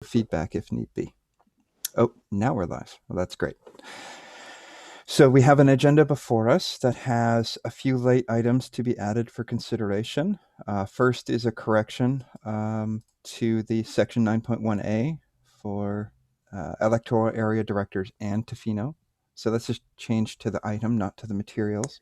feedback if need be. Oh, now we're live. Well, that's great. So we have an agenda before us that has a few late items to be added for consideration. First is a correction to the section 9.1A for electoral area directors and Tofino. So let's just change to the item, not to the materials.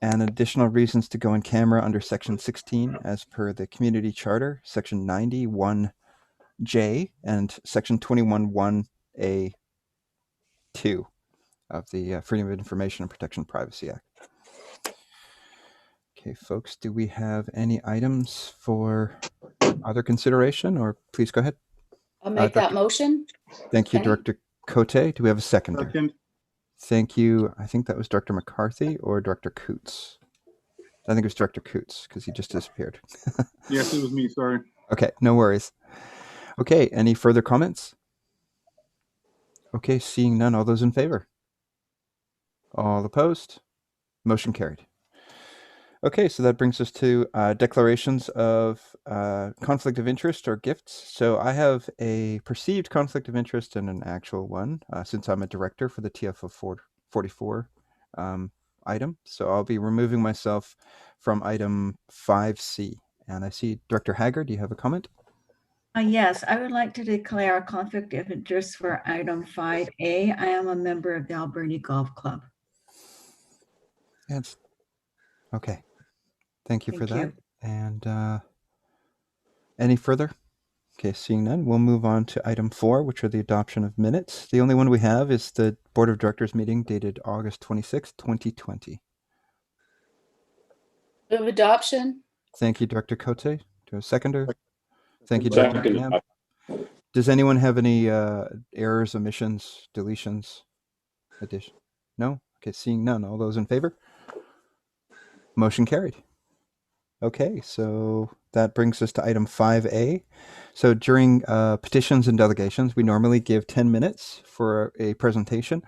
And additional reasons to go in camera under section 16 as per the community charter, section 91J and section 21.1A2 of the Freedom of Information and Protection of Privacy Act. Okay, folks, do we have any items for other consideration, or please go ahead? I'll make that motion. Thank you, Director Cote. Do we have a seconder? Second. Thank you. I think that was Director McCarthy or Director Coots. I think it was Director Coots because he just disappeared. Yes, it was me. Sorry. Okay, no worries. Okay, any further comments? Okay, seeing none. All those in favor? All opposed? Motion carried. Okay, so that brings us to declarations of conflict of interest or gifts. So I have a perceived conflict of interest and an actual one since I'm a director for the TFO 44 item. So I'll be removing myself from item 5C. And I see Director Haggard, do you have a comment? Yes, I would like to declare a conflict of interest for item 5A. I am a member of the Alberni Golf Club. Yes. Okay. Thank you for that. And any further? Okay, seeing none, we'll move on to item 4, which are the adoption of minutes. The only one we have is the Board of Directors meeting dated August 26, 2020. Move adoption. Thank you, Director Cote. Do you have a seconder? Thank you, Director Cam. Does anyone have any errors, omissions, deletions, addition? No? Okay, seeing none. All those in favor? Motion carried. Okay, so that brings us to item 5A. So during petitions and delegations, we normally give 10 minutes for a presentation.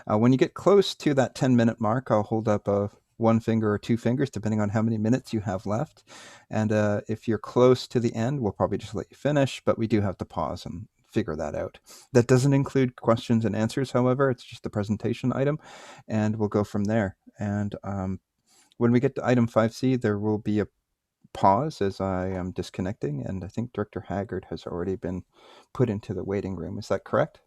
When you get close to that 10-minute mark, I'll hold up one finger or two fingers, depending on how many minutes you have left. And if you're close to the end, we'll probably just let you finish, but we do have to pause and figure that out. That doesn't include questions and answers, however. It's just the presentation item, and we'll go from there. And when we get to item 5C, there will be a pause as I am disconnecting, and I think Director Haggard has already been put into the waiting room. Is that correct?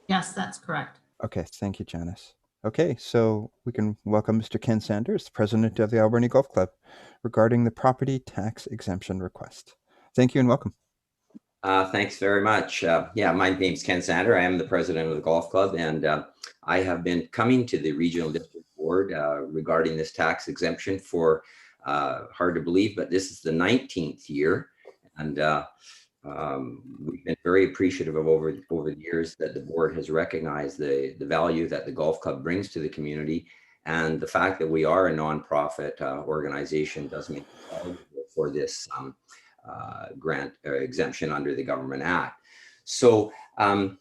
Yes, that's correct. Okay, thank you, Janice. Okay, so we can welcome Mr. Ken Sanders, President of the Albany Golf Club, regarding the property tax exemption request. Thank you and welcome. Thanks very much. Yeah, my name's Ken Sander. I am the president of the golf club, and I have been coming to the Regional District Board regarding this tax exemption for, hard to believe, but this is the 19th year. And we've been very appreciative of over the years that the board has recognized the value that the golf club brings to the community. And the fact that we are a nonprofit organization does make it eligible for this grant exemption under the Government Act. So I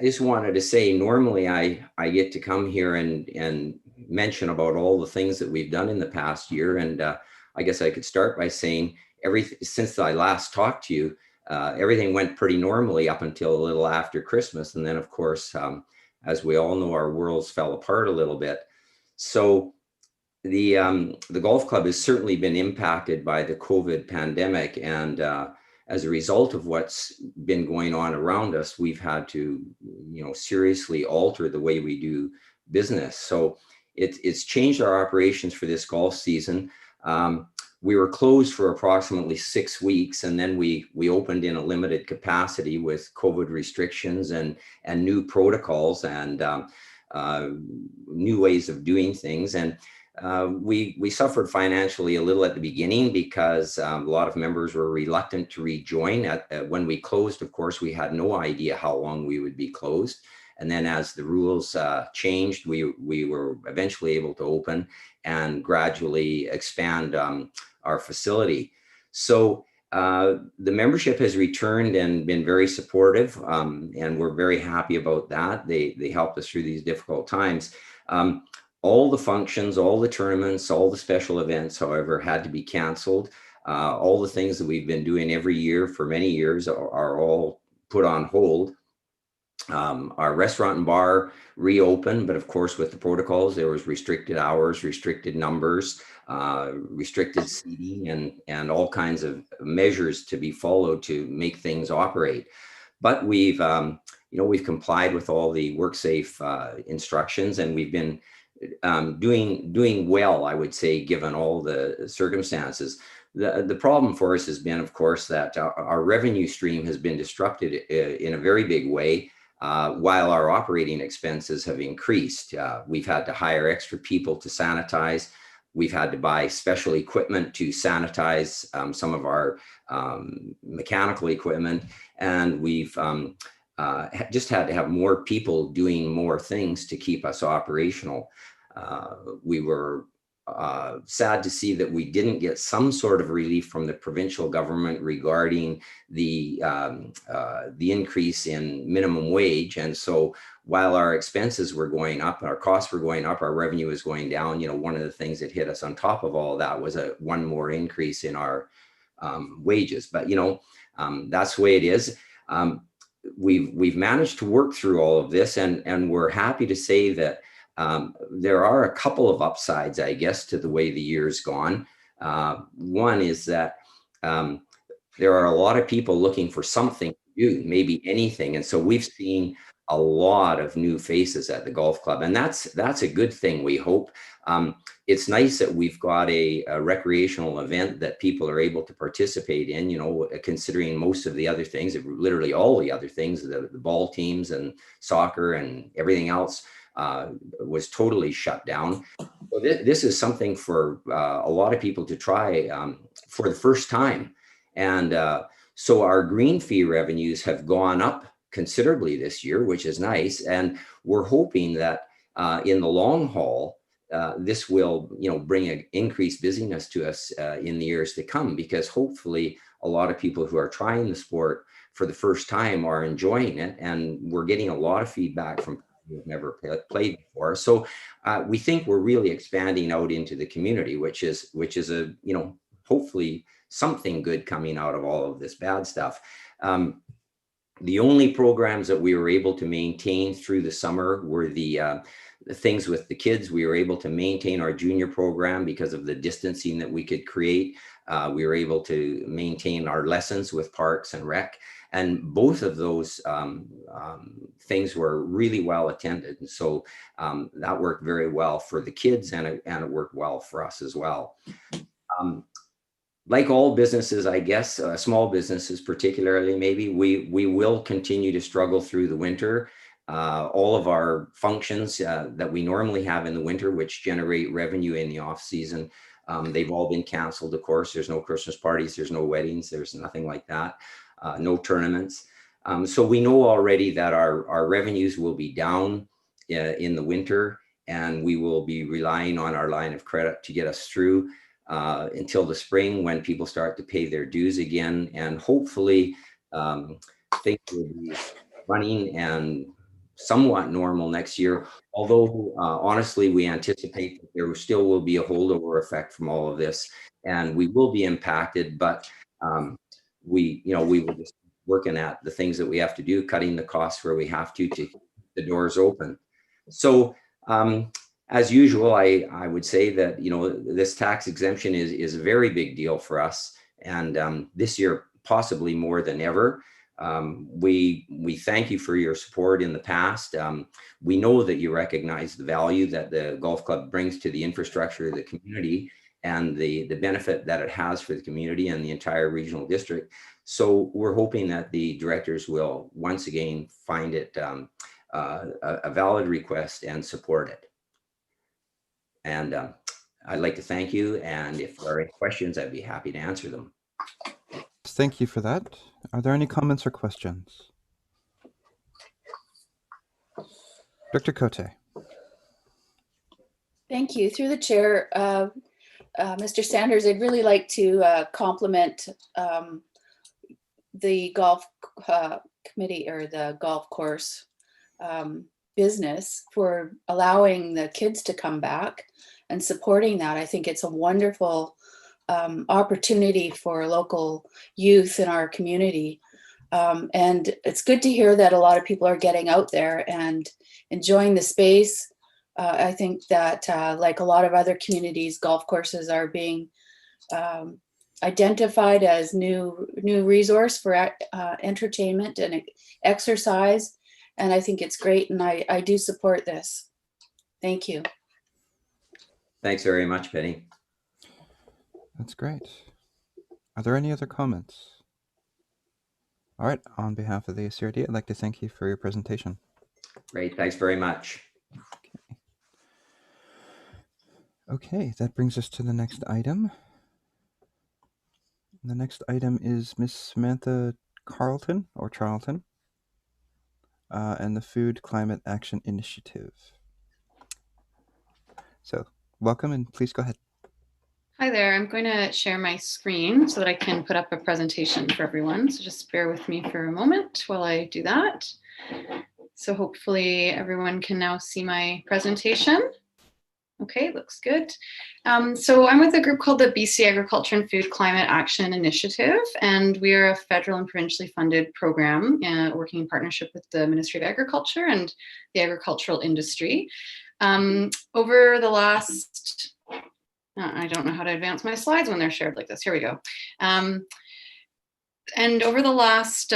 just wanted to say, normally I get to come here and mention about all the things that we've done in the past year. And I guess I could start by saying since I last talked to you, everything went pretty normally up until a little after Christmas. And then, of course, as we all know, our worlds fell apart a little bit. So the golf club has certainly been impacted by the COVID pandemic. And as a result of what's been going on around us, we've had to, seriously alter the way we do business. So it's changed our operations for this golf season. We were closed for approximately 6 weeks, and then we opened in a limited capacity with COVID restrictions and new protocols and new ways of doing things. And we suffered financially a little at the beginning because a lot of members were reluctant to rejoin. When we closed, of course, we had no idea how long we would be closed. And then as the rules changed, we were eventually able to open and gradually expand our facility. So the membership has returned and been very supportive, and we're very happy about that. They helped us through these difficult times. All the functions, all the tournaments, all the special events, however, had to be canceled. All the things that we've been doing every year for many years are all put on hold. Our restaurant and bar reopened, but of course with the protocols, there was restricted hours, restricted numbers, restricted seating, and all kinds of measures to be followed to make things operate. But we've complied with all the WorkSafe instructions, and we've been doing well, I would say, given all the circumstances. The problem for us has been, of course, that our revenue stream has been disrupted in a very big way. While our operating expenses have increased. We've had to hire extra people to sanitize. We've had to buy special equipment to sanitize some of our mechanical equipment. And we've just had to have more people doing more things to keep us operational. We were sad to see that we didn't get some sort of relief from the provincial government regarding the increase in minimum wage. And so while our expenses were going up, our costs were going up, our revenue was going down, one of the things that hit us on top of all of that was one more increase in our wages. But, that's the way it is. We've managed to work through all of this, and we're happy to say that there are a couple of upsides, I guess, to the way the year's gone. One is that there are a lot of people looking for something to do, maybe anything. And so we've seen a lot of new faces at the golf club, and that's a good thing, we hope. It's nice that we've got a recreational event that people are able to participate in, considering most of the other things, literally all the other things, the ball teams and soccer and everything else was totally shut down. So this is something for a lot of people to try for the first time. And so our green fee revenues have gone up considerably this year, which is nice. And we're hoping that in the long haul, this will, bring an increased busyness to us in the years to come, because hopefully a lot of people who are trying the sport for the first time are enjoying it. And we're getting a lot of feedback from people who have never played before. So we think we're really expanding out into the community, which is a, hopefully something good coming out of all of this bad stuff. The only programs that we were able to maintain through the summer were the things with the kids. We were able to maintain our junior program because of the distancing that we could create. We were able to maintain our lessons with Parks and Rec. And both of those things were really well attended. And so that worked very well for the kids, and it worked well for us as well. Like all businesses, I guess, small businesses particularly, maybe, we will continue to struggle through the winter. All of our functions that we normally have in the winter, which generate revenue in the off season, they've all been canceled. Of course, there's no Christmas parties, there's no weddings, there's nothing like that, no tournaments. So we know already that our revenues will be down in the winter, and we will be relying on our line of credit to get us through until the spring, when people start to pay their dues again. And hopefully things will be running and somewhat normal next year. Although honestly, we anticipate that there still will be a holdover effect from all of this, and we will be impacted, but we will just working at the things that we have to do, cutting the costs where we have to keep the doors open. So as usual, I would say that, this tax exemption is a very big deal for us. And this year, possibly more than ever. We thank you for your support in the past. We know that you recognize the value that the golf club brings to the infrastructure of the community, and the benefit that it has for the community and the entire regional district. So we're hoping that the directors will once again find it a valid request and support it. And I'd like to thank you. And if there are any questions, I'd be happy to answer them. Thank you for that. Are there any comments or questions? Dr. Cote. Thank you. Through the chair, Mr. Sanders, I'd really like to compliment the golf committee, or the golf course business, for allowing the kids to come back and supporting that. I think it's a wonderful opportunity for local youth in our community. And it's good to hear that a lot of people are getting out there and enjoying the space. I think that like a lot of other communities, golf courses are being identified as new resource for entertainment and exercise. And I think it's great, and I do support this. Thank you. Thanks very much, Penny. That's great. Are there any other comments? All right, on behalf of the ACRD, I'd like to thank you for your presentation. Great, thanks very much. Okay, that brings us to the next item. The next item is Miss Samantha Charlton, and the Food Climate Action Initiative. So, welcome, and please go ahead. Hi there, I'm going to share my screen so that I can put up a presentation for everyone. So just bear with me for a moment while I do that. So hopefully everyone can now see my presentation. Okay, looks good. So I'm with a group called the BC Agriculture and Food Climate Action Initiative, and we are a federal and provincially funded program working in partnership with the Ministry of Agriculture and the agricultural industry. Over the last, I don't know how to advance my slides when they're shared like this. Here we go. And over the last,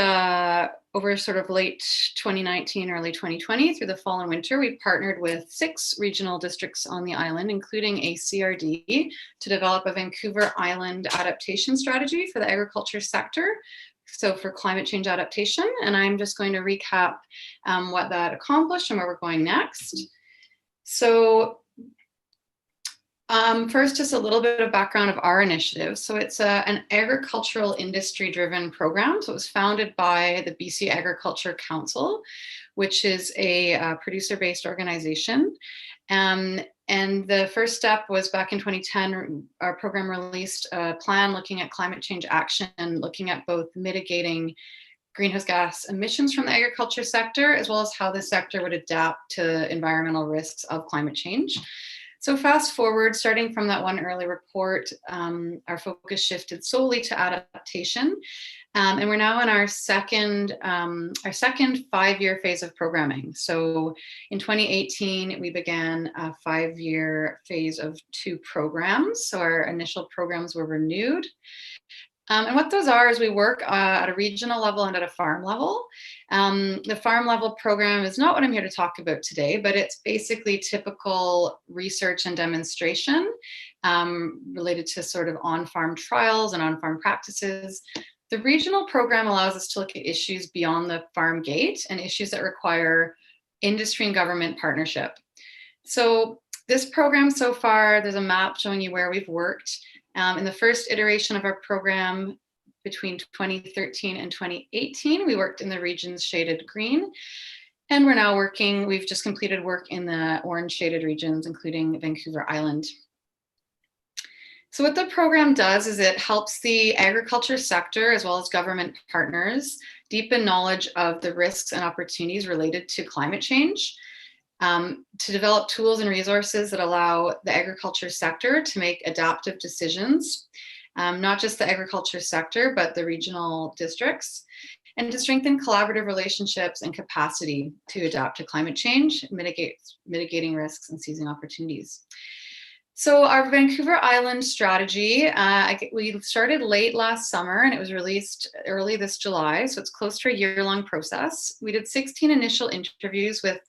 over sort of late 2019, early 2020, through the fall and winter, we partnered with 6 regional districts on the island, including ACRD, to develop a Vancouver Island adaptation strategy for the agriculture sector. So for climate change adaptation, and I'm just going to recap what that accomplished and where we're going next. So first, just a little bit of background of our initiative. So it's an agricultural industry-driven program. So it was founded by the BC Agriculture Council, which is a producer-based organization. And the first step was back in 2010, our program released a plan looking at climate change action, looking at both mitigating greenhouse gas emissions from the agriculture sector, as well as how the sector would adapt to environmental risks of climate change. So fast forward, starting from that one early report, our focus shifted solely to adaptation. And we're now in our second 5-year phase of programming. So in 2018, we began a 5-year phase of 2 programs. So our initial programs were renewed. And what those are is we work at a regional level and at a farm level. The farm level program is not what I'm here to talk about today, but it's basically typical research and demonstration related to sort of on-farm trials and on-farm practices. The regional program allows us to look at issues beyond the farm gate and issues that require industry and government partnership. So this program so far, there's a map showing you where we've worked. In the first iteration of our program between 2013 and 2018, we worked in the regions shaded green. And we're now working, we've just completed work in the orange shaded regions, including Vancouver Island. So what the program does is it helps the agriculture sector, as well as government partners, deepen knowledge of the risks and opportunities related to climate change. To develop tools and resources that allow the agriculture sector to make adaptive decisions, not just the agriculture sector, but the regional districts, and to strengthen collaborative relationships and capacity to adapt to climate change, mitigating risks and seizing opportunities. So our Vancouver Island strategy, we started late last summer and it was released early this July. So it's close to a year-long process. We did 16 initial interviews with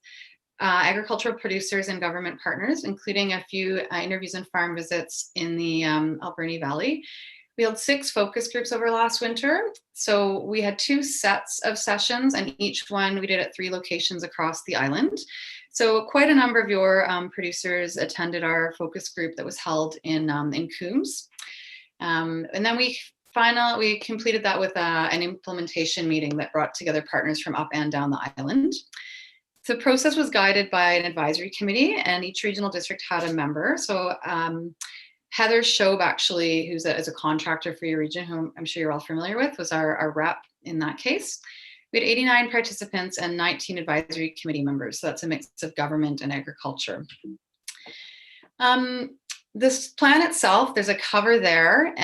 agricultural producers and government partners, including a few interviews and farm visits in the Alberni Valley. We held 6 focus groups over last winter. So we had 2 sets of sessions, and each one we did at 3 locations across the island. So quite a number of your producers attended our focus group that was held in Coombs. And then we completed that with an implementation meeting that brought together partners from up and down the island. The process was guided by an advisory committee, and each regional district had a member. So Heather Shobe, actually, who's is a contractor for your region, whom I'm sure you're all familiar with, was our rep in that case. We had 89 participants and 19 advisory committee members. So that's a mix of government and agriculture. This plan itself, there's a cover there.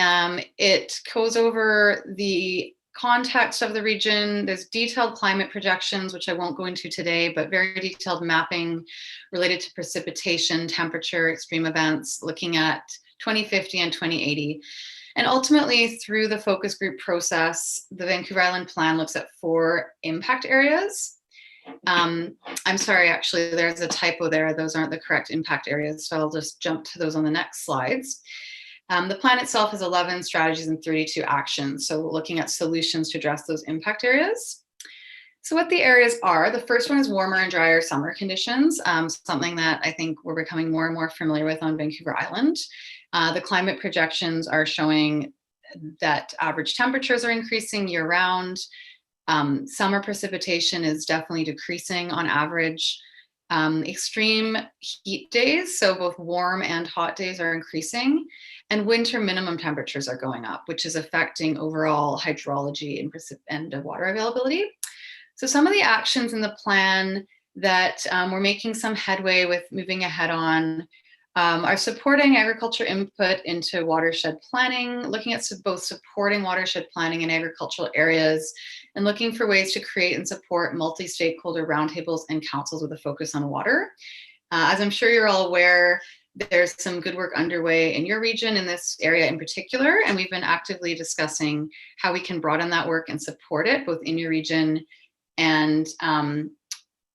It goes over the context of the region. There's detailed climate projections, which I won't go into today, but very detailed mapping related to precipitation, temperature, extreme events, looking at 2050 and 2080. And ultimately, through the focus group process, the Vancouver Island plan looks at 4 impact areas. I'm sorry, actually, there's a typo there. Those aren't the correct impact areas, so I'll just jump to those on the next slides. The plan itself has 11 strategies and 32 actions, so looking at solutions to address those impact areas. So what the areas are, the first one is warmer and drier summer conditions, something that I think we're becoming more and more familiar with on Vancouver Island. The climate projections are showing that average temperatures are increasing year-round. Summer precipitation is definitely decreasing on average. Extreme heat days, so both warm and hot days, are increasing, and winter minimum temperatures are going up, which is affecting overall hydrology and water availability. So some of the actions in the plan that we're making some headway with moving ahead on are supporting agriculture input into watershed planning, looking at both supporting watershed planning in agricultural areas, and looking for ways to create and support multi-stakeholder roundtables and councils with a focus on water. As I'm sure you're all aware, there's some good work underway in your region in this area in particular, and we've been actively discussing how we can broaden that work and support it both in your region and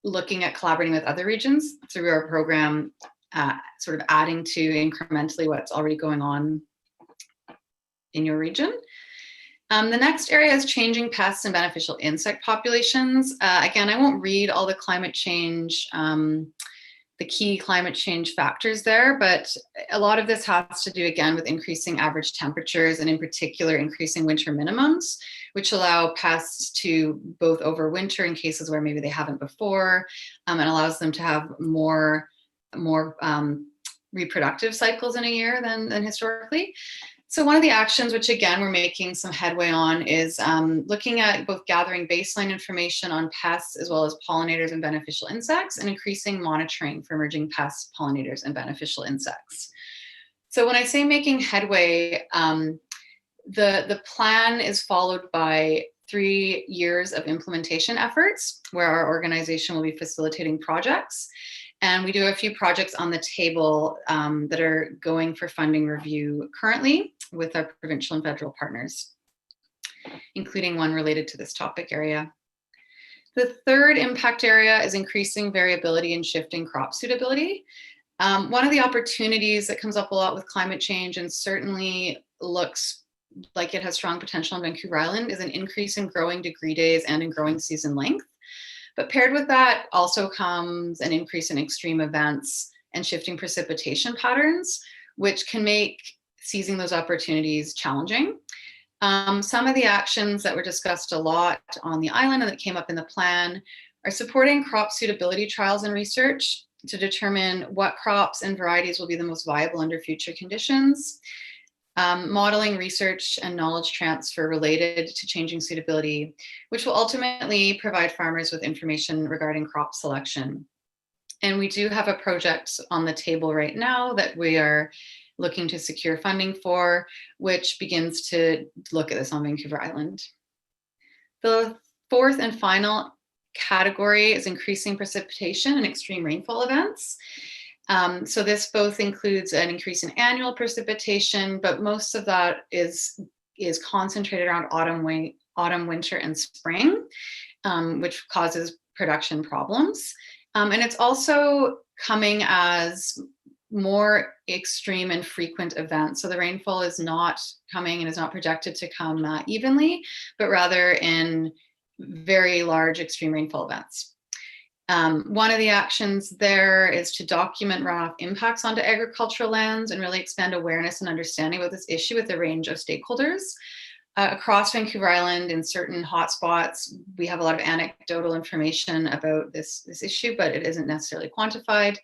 looking at collaborating with other regions through our program, sort of adding to incrementally what's already going on in your region. The next area is changing pests and beneficial insect populations. Again, I won't read all the climate change, the key climate change factors there, but a lot of this has to do again with increasing average temperatures and in particular increasing winter minimums, which allow pests to both overwinter in cases where maybe they haven't before, and allows them to have more reproductive cycles in a year than historically. So one of the actions, which again, we're making some headway on, is looking at both gathering baseline information on pests as well as pollinators and beneficial insects, and increasing monitoring for emerging pests, pollinators, and beneficial insects. So when I say making headway, the plan is followed by 3 years of implementation efforts where our organization will be facilitating projects. And we do a few projects on the table that are going for funding review currently with our provincial and federal partners, including one related to this topic area. The third impact area is increasing variability and shifting crop suitability. One of the opportunities that comes up a lot with climate change and certainly looks like it has strong potential on Vancouver Island is an increase in growing degree days and in growing season length. But paired with that also comes an increase in extreme events and shifting precipitation patterns, which can make seizing those opportunities challenging. Some of the actions that were discussed a lot on the island and that came up in the plan are supporting crop suitability trials and research to determine what crops and varieties will be the most viable under future conditions. Modeling research and knowledge transfer related to changing suitability, which will ultimately provide farmers with information regarding crop selection. And we do have a project on the table right now that we are looking to secure funding for, which begins to look at this on Vancouver Island. The fourth and final category is increasing precipitation and extreme rainfall events. So this both includes an increase in annual precipitation, but most of that is concentrated around autumn, winter, and spring, which causes production problems. And it's also coming as more extreme and frequent events. So the rainfall is not coming and is not projected to come evenly, but rather in very large extreme rainfall events. One of the actions there is to document runoff impacts onto agricultural lands and really expand awareness and understanding about this issue with a range of stakeholders. Across Vancouver Island, in certain hotspots, we have a lot of anecdotal information about this issue, but it isn't necessarily quantified.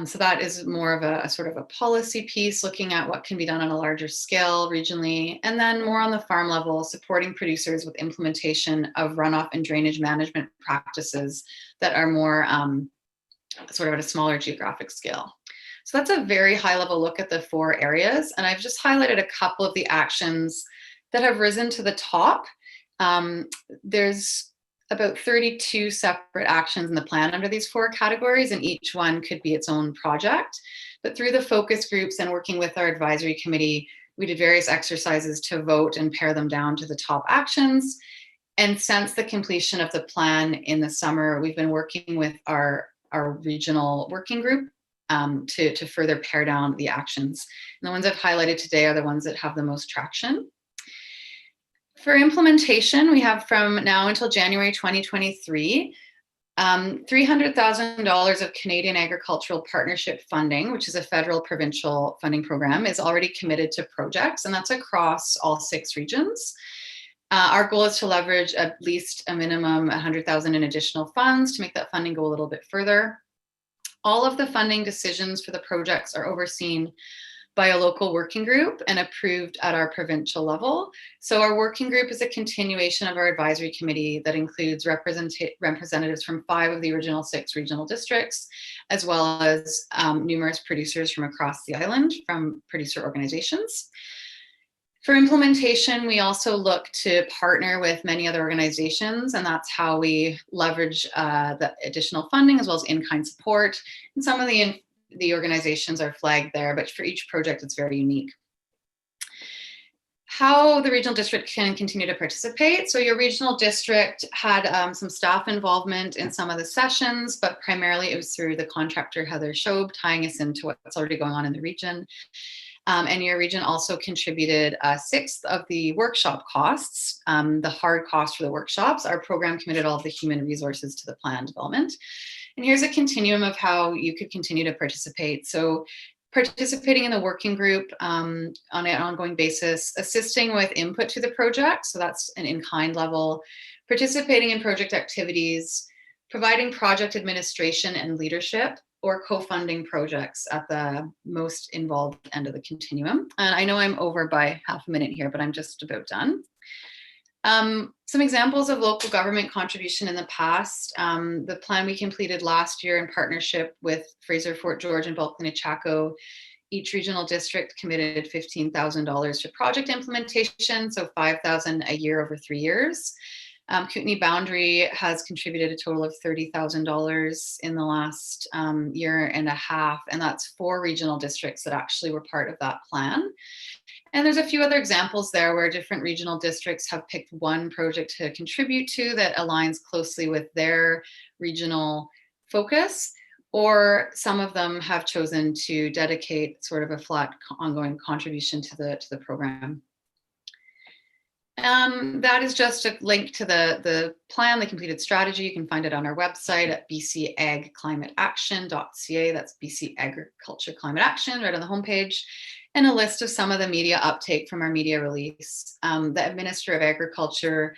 So that is more of a sort of a policy piece, looking at what can be done on a larger scale regionally, and then more on the farm level, supporting producers with implementation of runoff and drainage management practices that are more sort of at a smaller geographic scale. So that's a very high level look at the 4 areas. And I've just highlighted a couple of the actions that have risen to the top. There's about 32 separate actions in the plan under these 4 categories, and each one could be its own project. But through the focus groups and working with our advisory committee, we did various exercises to vote and pare them down to the top actions. And since the completion of the plan in the summer, we've been working with our regional working group to further pare down the actions. And the ones I've highlighted today are the ones that have the most traction. For implementation, we have from now until January 2023, $300,000 of Canadian Agricultural Partnership funding, which is a federal provincial funding program, is already committed to projects, and that's across all 6 regions. Our goal is to leverage at least a minimum 100,000 in additional funds to make that funding go a little bit further. All of the funding decisions for the projects are overseen by a local working group and approved at our provincial level. So our working group is a continuation of our advisory committee that includes representatives from 5 of the original 6 regional districts, as well as numerous producers from across the island from producer organizations. For implementation, we also look to partner with many other organizations, and that's how we leverage the additional funding as well as in-kind support. And some of the organizations are flagged there, but for each project, it's very unique. How the regional district can continue to participate. So your regional district had some staff involvement in some of the sessions, but primarily it was through the contractor, Heather Shobe, tying us into what's already going on in the region. And your region also contributed 1/6 of the workshop costs, the hard cost for the workshops. Our program committed all of the human resources to the plan development. And here's a continuum of how you could continue to participate. So participating in the working group on an ongoing basis, assisting with input to the project, so that's an in-kind level, participating in project activities, providing project administration and leadership, or co-funding projects at the most involved end of the continuum. And I know I'm over by half a minute here, but I'm just about done. Some examples of local government contribution in the past. The plan we completed last year in partnership with Fraser, Fort George, and Bulkley, Chaco. Each regional district committed $15,000 for project implementation, so $5,000 a year over 3 years. Kootenay Boundary has contributed a total of $30,000 in the last year and a half, and that's 4 regional districts that actually were part of that plan. And there's a few other examples there where different regional districts have picked one project to contribute to that aligns closely with their regional focus, or some of them have chosen to dedicate sort of a flat ongoing contribution to the program. That is just a link to the plan, the completed strategy. You can find it on our website at bcagclimateaction.ca. That's BC Agriculture Climate Action right on the homepage. And a list of some of the media uptake from our media release. The Minister of Agriculture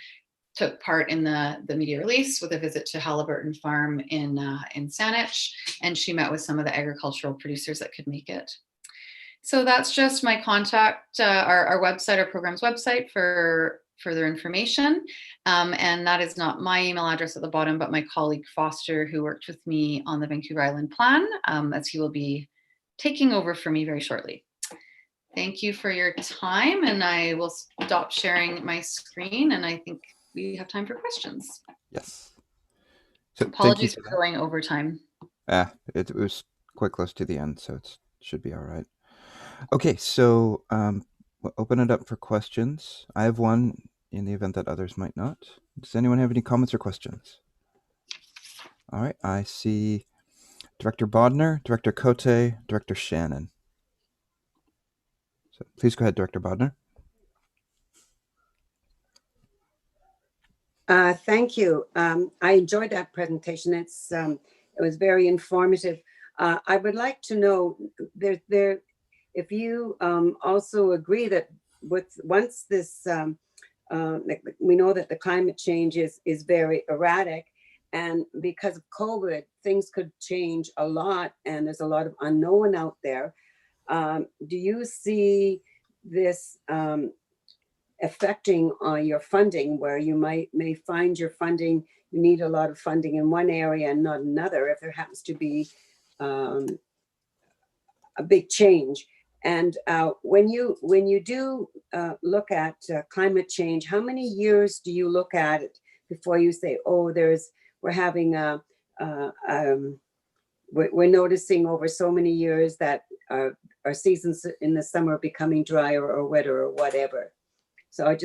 took part in the media release with a visit to Halliburton Farm in Saanich, and she met with some of the agricultural producers that could make it. So that's just my contact, our website, our program's website for further information. And that is not my email address at the bottom, but my colleague Foster, who worked with me on the Vancouver Island plan, as he will be taking over for me very shortly. Thank you for your time, and I will stop sharing my screen, and I think we have time for questions. Yes. So apologies for going over time. It was quite close to the end, so it should be all right. Okay, so we'll open it up for questions. I have one in the event that others might not. Does anyone have any comments or questions? All right, I see Director Bodner, Director Cote, Director Shannon. So please go ahead, Director Bodner. Thank you. I enjoyed that presentation. It was very informative. I would like to know if you also agree that once this, we know that the climate change is very erratic, and because of COVID, things could change a lot, and there's a lot of unknown out there. Do you see this affecting your funding, where you may find your funding, you need a lot of funding in one area and not another, if there happens to be a big change. And when you do look at climate change, how many years do you look at it before you say, oh, we're having we're noticing over so many years that our seasons in the summer are becoming drier or wetter or whatever? So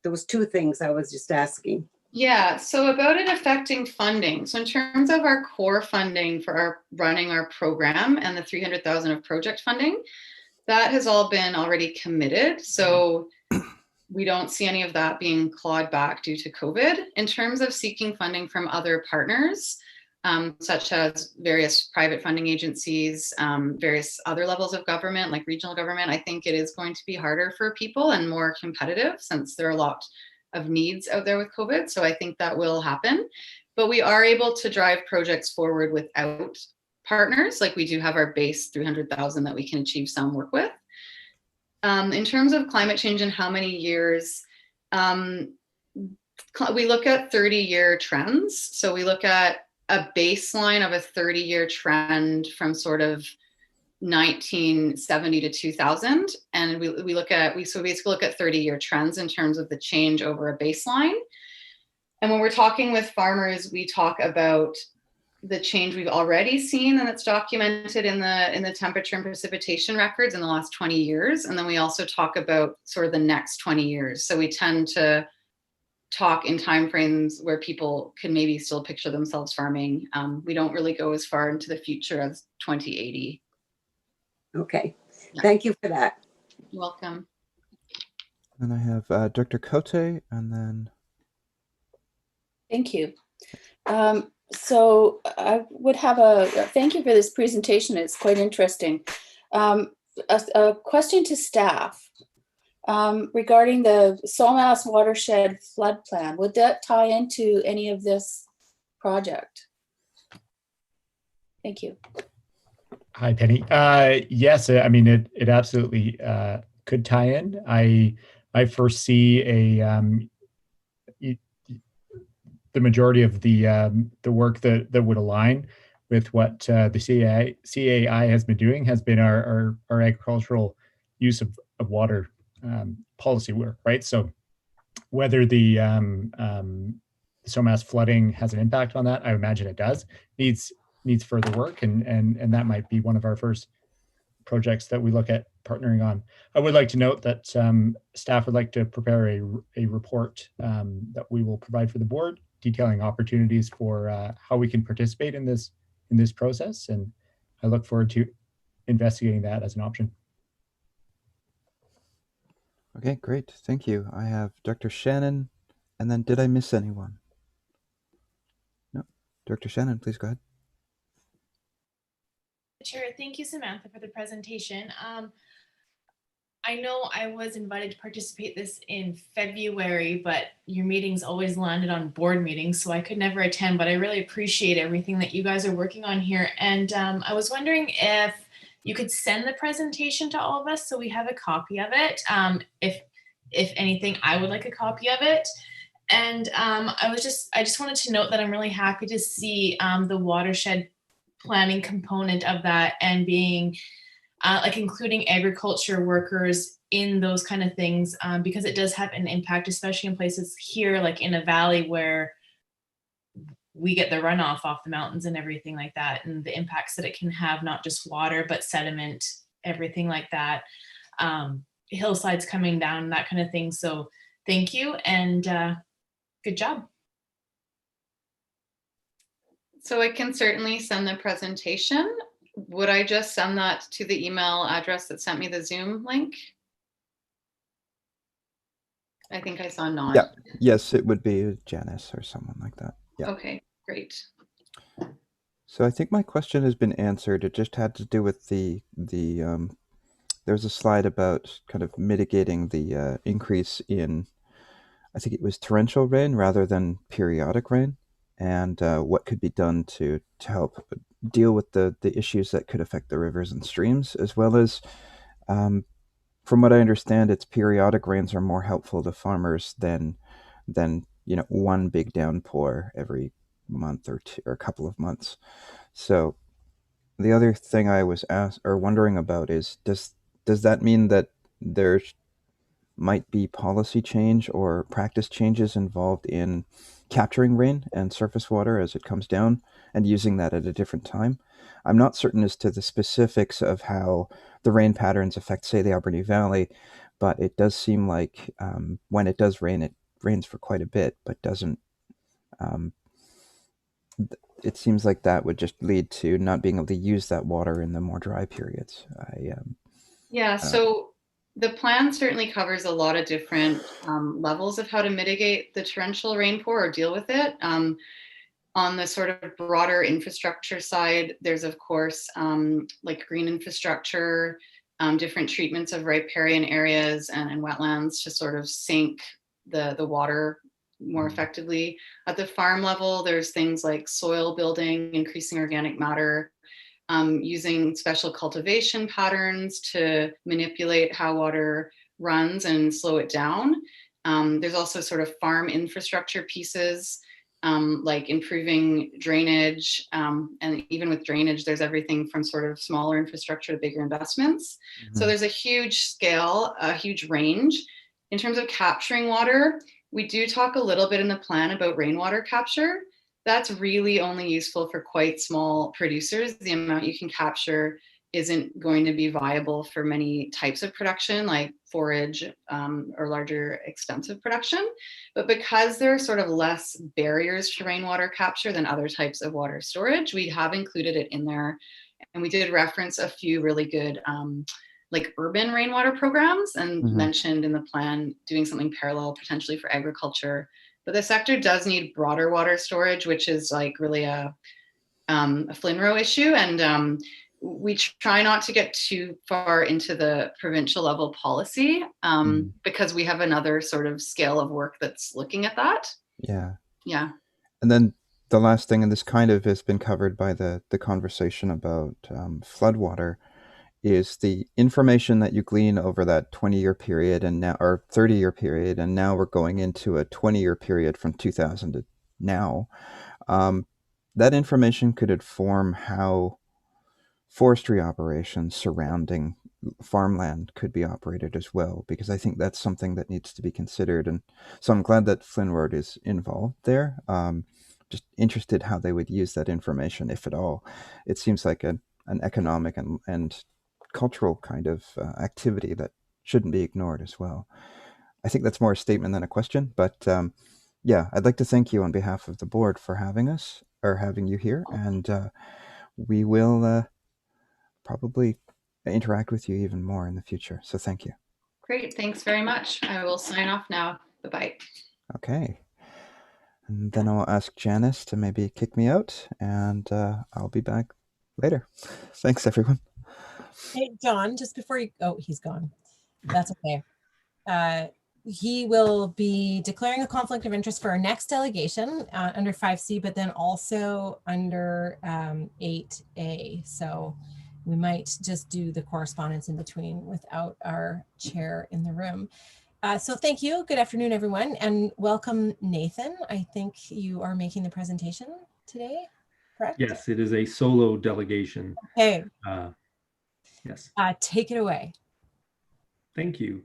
those two things I was just asking. Yeah, so about it affecting funding. So in terms of our core funding for running our program and the 300,000 of project funding, that has all been already committed. So we don't see any of that being clawed back due to COVID. In terms of seeking funding from other partners, such as various private funding agencies, various other levels of government, like regional government, I think it is going to be harder for people and more competitive since there are a lot of needs out there with COVID. So I think that will happen. But we are able to drive projects forward without partners. Like we do have our base 300,000 that we can achieve some work with. In terms of climate change and how many years, we look at 30-year trends. So we look at a baseline of a 30-year trend from sort of 1970 to 2000. And we basically look at 30-year trends in terms of the change over a baseline. And when we're talking with farmers, we talk about the change we've already seen and it's documented in the temperature and precipitation records in the last 20 years. And then we also talk about sort of the next 20 years. So we tend to talk in timeframes where people can maybe still picture themselves farming. We don't really go as far into the future as 2080. Okay, Yeah. Thank you for that. You're welcome. And I have Director Cote, and then... Thank you. So I would have thank you for this presentation. It's quite interesting. A question to staff regarding the Saltmass Watershed Flood Plan. Would that tie into any of this project? Thank you. Hi, Penny. Yes, I mean, it absolutely could tie in. I foresee the majority of the work that would align with what the CAI has been doing has been our agricultural use of water policy work, right? So whether the Saltmass flooding has an impact on that, I imagine it does. Needs further work, and that might be one of our first projects that we look at partnering on. I would like to note that staff would like to prepare a report that we will provide for the board, detailing opportunities for how we can participate in this process, and I look forward to investigating that as an option. Okay, great. Thank you. I have Director Shannon, and then did I miss anyone? No. Director Shannon, please go ahead. Chair, thank you, Samantha, for the presentation. I know I was invited to participate this in February, but your meetings always landed on board meetings, so I could never attend, but I really appreciate everything that you guys are working on here. And I was wondering if you could send the presentation to all of us so we have a copy of it. If anything, I would like a copy of it. And I just wanted to note that I'm really happy to see the watershed planning component of that, and being like including agriculture workers in those kind of things, because it does have an impact, especially in places here, like in a valley where we get the runoff off the mountains and everything like that, and the impacts that it can have, not just water, but sediment, everything like that, hillsides coming down, that kind of thing. So thank you, and good job. So I can certainly send the presentation. Would I just send that to the email address that sent me the Zoom link? I think I saw nod. Yeah. Yes, it would be Janice or someone like that. Yeah. Okay, great. So I think my question has been answered. It just had to do with the there's a slide about kind of mitigating the increase in, I think it was torrential rain rather than periodic rain, and what could be done to help deal with the issues that could affect the rivers and streams, as well as, from what I understand, it's periodic rains are more helpful to farmers than one big downpour every month or two or a couple of months. So the other thing I was asked or wondering about is does that mean that there might be policy change or practice changes involved in capturing rain and surface water as it comes down and using that at a different time? I'm not certain as to the specifics of how the rain patterns affect, say, the Alberni Valley, but it does seem like when it does rain, it rains for quite a bit, but doesn't. Um, it seems like that would just lead to not being able to use that water in the more dry periods. Yeah, so the plan certainly covers a lot of different levels of how to mitigate the torrential rainpour or deal with it. On the sort of broader infrastructure side, there's of course like green infrastructure, different treatments of riparian areas and wetlands to sort of sink the water more effectively. At the farm level, there's things like soil building, increasing organic matter, using special cultivation patterns to manipulate how water runs and slow it down. There's also sort of farm infrastructure pieces, like improving drainage. And even with drainage, there's everything from sort of smaller infrastructure to bigger investments. So there's a huge scale, a huge range. In terms of capturing water, we do talk a little bit in the plan about rainwater capture. That's really only useful for quite small producers. The amount you can capture isn't going to be viable for many types of production like forage or larger extensive production. But because there are sort of less barriers to rainwater capture than other types of water storage, we have included it in there. And we did reference a few really good like urban rainwater programs and mentioned in the plan doing something parallel potentially for agriculture. But the sector does need broader water storage, which is like really a FLNRO issue. And we try not to get too far into the provincial level policy because we have another sort of scale of work that's looking at that. Yeah. Yeah. And then the last thing, and this kind of has been covered by the conversation about floodwater, is the information that you glean over that 20-year period and now, or 30-year period, and now we're going into a 20-year period from 2000 to now. That information could inform how forestry operations surrounding farmland could be operated as well, because I think that's something that needs to be considered. And so I'm glad that FLNROAD is involved there. Just interested how they would use that information, if at all. It seems like an economic and cultural kind of activity that shouldn't be ignored as well. I think that's more a statement than a question, but yeah, I'd like to thank you on behalf of the board for having us, or having you here, and we will probably interact with you even more in the future. So thank you. Great. Thanks very much. I will sign off now. Bye-bye. Okay. And then I'll ask Janice to maybe kick me out, and I'll be back later. Thanks, everyone. Hey, John, just before you, oh, he's gone. That's okay. He will be declaring a conflict of interest for our next delegation under 5C, but then also under 8A. So we might just do the correspondence in between without our chair in the room. So thank you. Good afternoon, everyone, and welcome, Nathan. I think you are making the presentation today, correct? Yes, it is a solo delegation. Okay. Yes. Take it away. Thank you.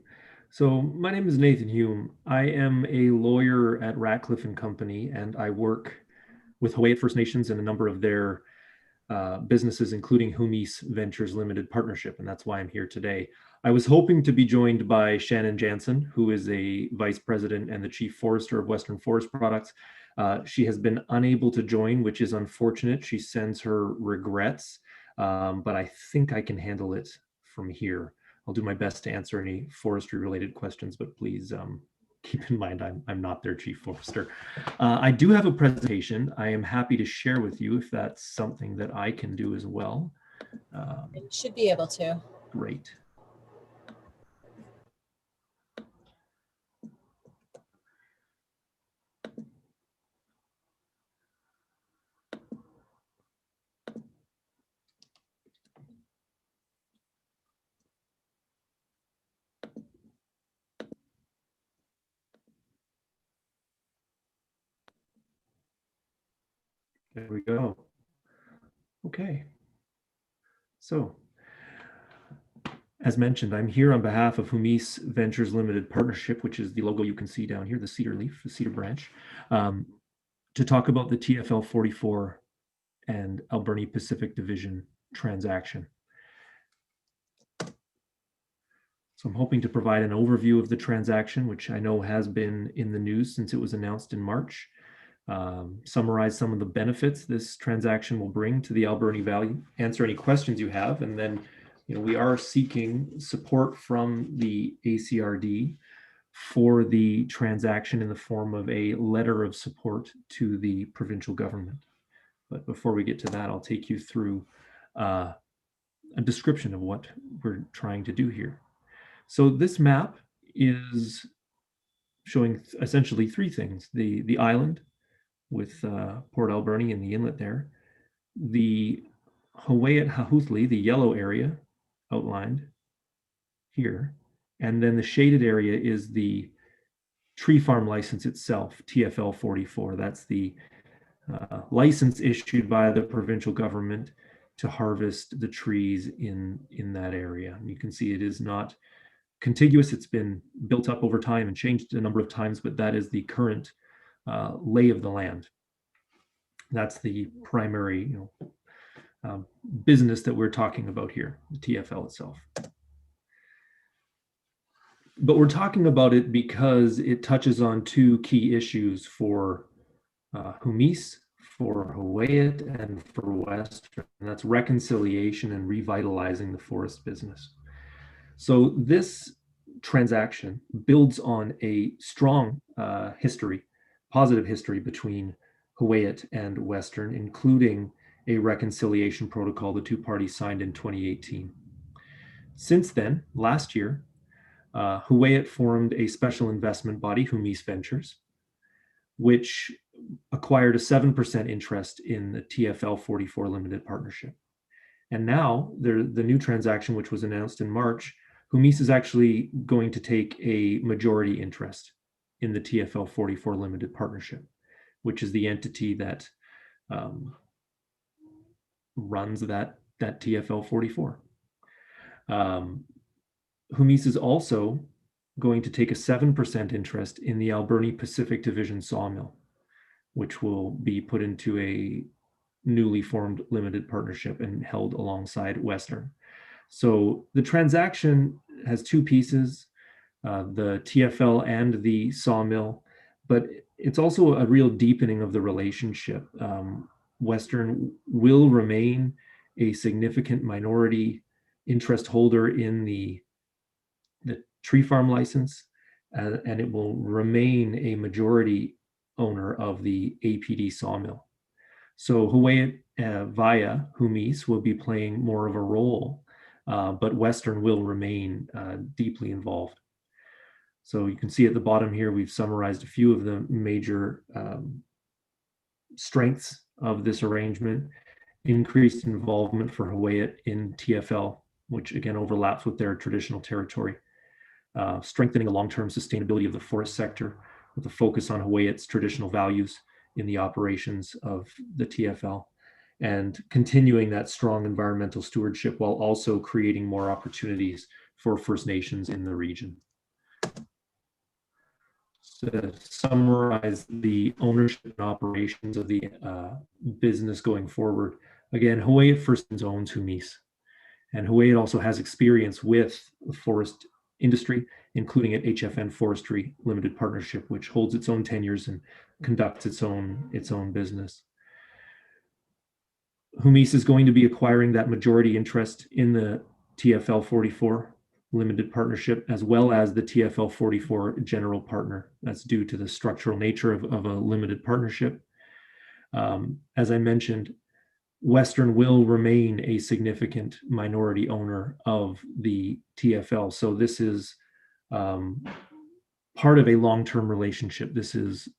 So my name is Nathan Hume. I am a lawyer at Ratcliffe and Company, and I work with Hawaii First Nations and a number of their businesses, including Humis Ventures Limited Partnership, and that's why I'm here today. I was hoping to be joined by Shannon Jansen, who is a vice president and the chief forester of Western Forest Products. She has been unable to join, which is unfortunate. She sends her regrets, but I think I can handle it from here. I'll do my best to answer any forestry related questions, but please keep in mind I'm not their chief forester. I do have a presentation I am happy to share with you if that's something that I can do as well. You should be able to. Great. There we go. Okay. So, as mentioned, I'm here on behalf of Humis Ventures Limited Partnership, which is the logo you can see down here, the cedar leaf, the cedar branch, to talk about the TFL 44 and Alberni Pacific Division transaction. So I'm hoping to provide an overview of the transaction, which I know has been in the news since it was announced in March. Summarize some of the benefits this transaction will bring to the Alberni Valley, answer any questions you have, and then we are seeking support from the ACRD for the transaction in the form of a letter of support to the provincial government. But before we get to that, I'll take you through a description of what we're trying to do here. So this map is showing essentially three things: the island with Port Alberni and the inlet there, the Hawaiiat-Hahouthli, the yellow area outlined here, and then the shaded area is the tree farm license itself, TFL 44. That's the license issued by the provincial government to harvest the trees in that area. And you can see it is not contiguous. It's been built up over time and changed a number of times, but that is the current lay of the land. That's the primary business that we're talking about here, the TFL itself. But we're talking about it because it touches on two key issues for Humis, for Hawaiiat, and for Western, and that's reconciliation and revitalizing the forest business. So this transaction builds on a strong positive history between Hawaiiat and Western, including a reconciliation protocol the two parties signed in 2018. Since then, last year, Hawaiiat formed a special investment body, Humis Ventures, which acquired a 7% interest in the TFL 44 Limited Partnership. And now, the new transaction, which was announced in March, Humis is actually going to take a majority interest in the TFL 44 Limited Partnership, which is the entity that runs that TFL 44. Humis is also going to take a 7% interest in the Alberni Pacific Division sawmill, which will be put into a newly formed limited partnership and held alongside Western. So the transaction has two pieces, the TFL and the sawmill, but it's also a real deepening of the relationship. Western will remain a significant minority interest holder in the tree farm license, and it will remain a majority owner of the APD sawmill. So Hawaiiat via Humis will be playing more of a role, but Western will remain deeply involved. So you can see at the bottom here, we've summarized a few of the major strengths of this arrangement: increased involvement for Hawaiiat in TFL, which again overlaps with their traditional territory, strengthening the long-term sustainability of the forest sector with a focus on Hawaiiat's traditional values in the operations of the TFL, and continuing that strong environmental stewardship while also creating more opportunities for First Nations in the region. So to summarize the ownership and operations of the business going forward, again, Hawaiiat First owns Humis, and Hawaiiat also has experience with the forest industry, including at HFN Forestry Limited Partnership, which holds its own tenures and conducts its own business. Humis is going to be acquiring that majority interest in the TFL 44 Limited Partnership, as well as the TFL 44 General Partner. That's due to the structural nature of a limited partnership. As I mentioned, Western will remain a significant minority owner of the TFL. So this is part of a long-term relationship. This is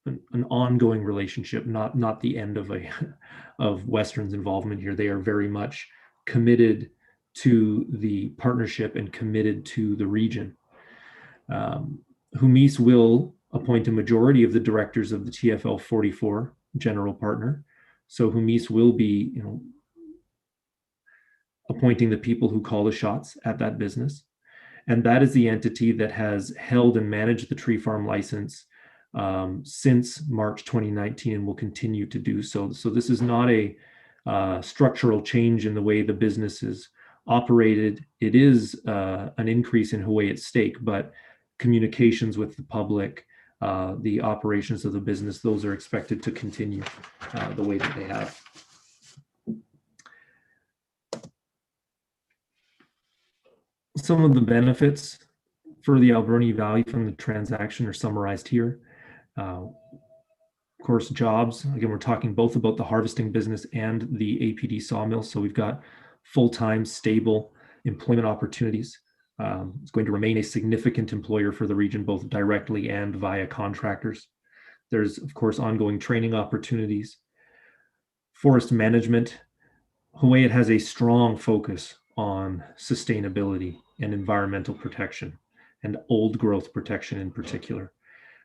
an ongoing relationship, not the end of Western's involvement here. They are very much committed to the partnership and committed to the region. Humis will appoint a majority of the directors of the TFL 44 general partner. So Humis will be, appointing the people who call the shots at that business. And that is the entity that has held and managed the tree farm license since March 2019 and will continue to do so. So this is not a structural change in the way the business is operated. It is an increase in Hawaii's stake, but communications with the public, the operations of the business, those are expected to continue the way that they have. Some of the benefits for the Alberni Valley from the transaction are summarized here. Of course, jobs. Again, we're talking both about the harvesting business and the APD sawmill. So we've got full-time, stable employment opportunities. It's going to remain a significant employer for the region, both directly and via contractors. There's, of course, ongoing training opportunities. Forest management. Hawaii has a strong focus on sustainability and environmental protection, and old growth protection in particular.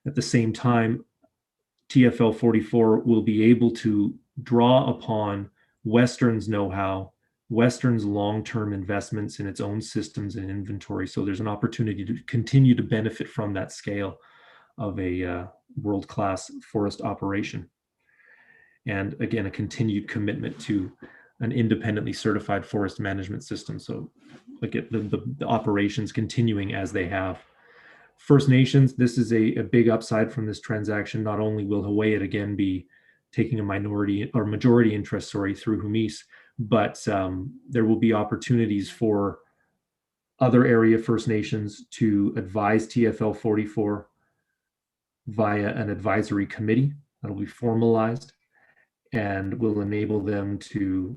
At the same time, TFL 44 will be able to draw upon Western's know-how, Western's long-term investments in its own systems and inventory. So there's an opportunity to continue to benefit from that scale of a world-class forest operation. And again, a continued commitment to an independently certified forest management system. So look at the operations continuing as they have. First Nations, this is a big upside from this transaction. Not only will Hawaii again be taking a minority or majority interest, through Humis, but there will be opportunities for other area First Nations to advise TFL 44 via an advisory committee that'll be formalized and will enable them to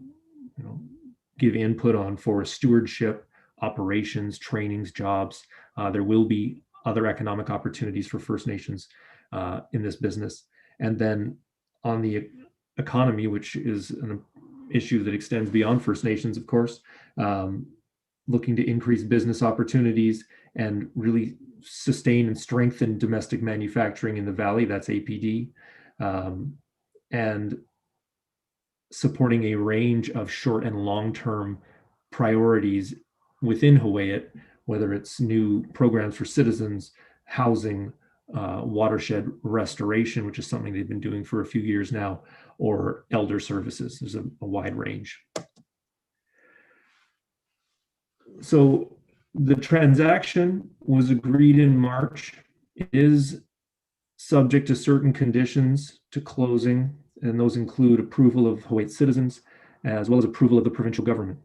give input on forest stewardship, operations, trainings, jobs. There will be other economic opportunities for First Nations in this business. And then on the economy, which is an issue that extends beyond First Nations, of course, looking to increase business opportunities and really sustain and strengthen domestic manufacturing in the valley. That's APD. And supporting a range of short and long-term priorities within Hawaii, whether it's new programs for citizens, housing, watershed restoration, which is something they've been doing for a few years now, or elder services. There's a wide range. So the transaction was agreed in March. It is subject to certain conditions to closing, and those include approval of Hawaii citizens, as well as approval of the provincial government.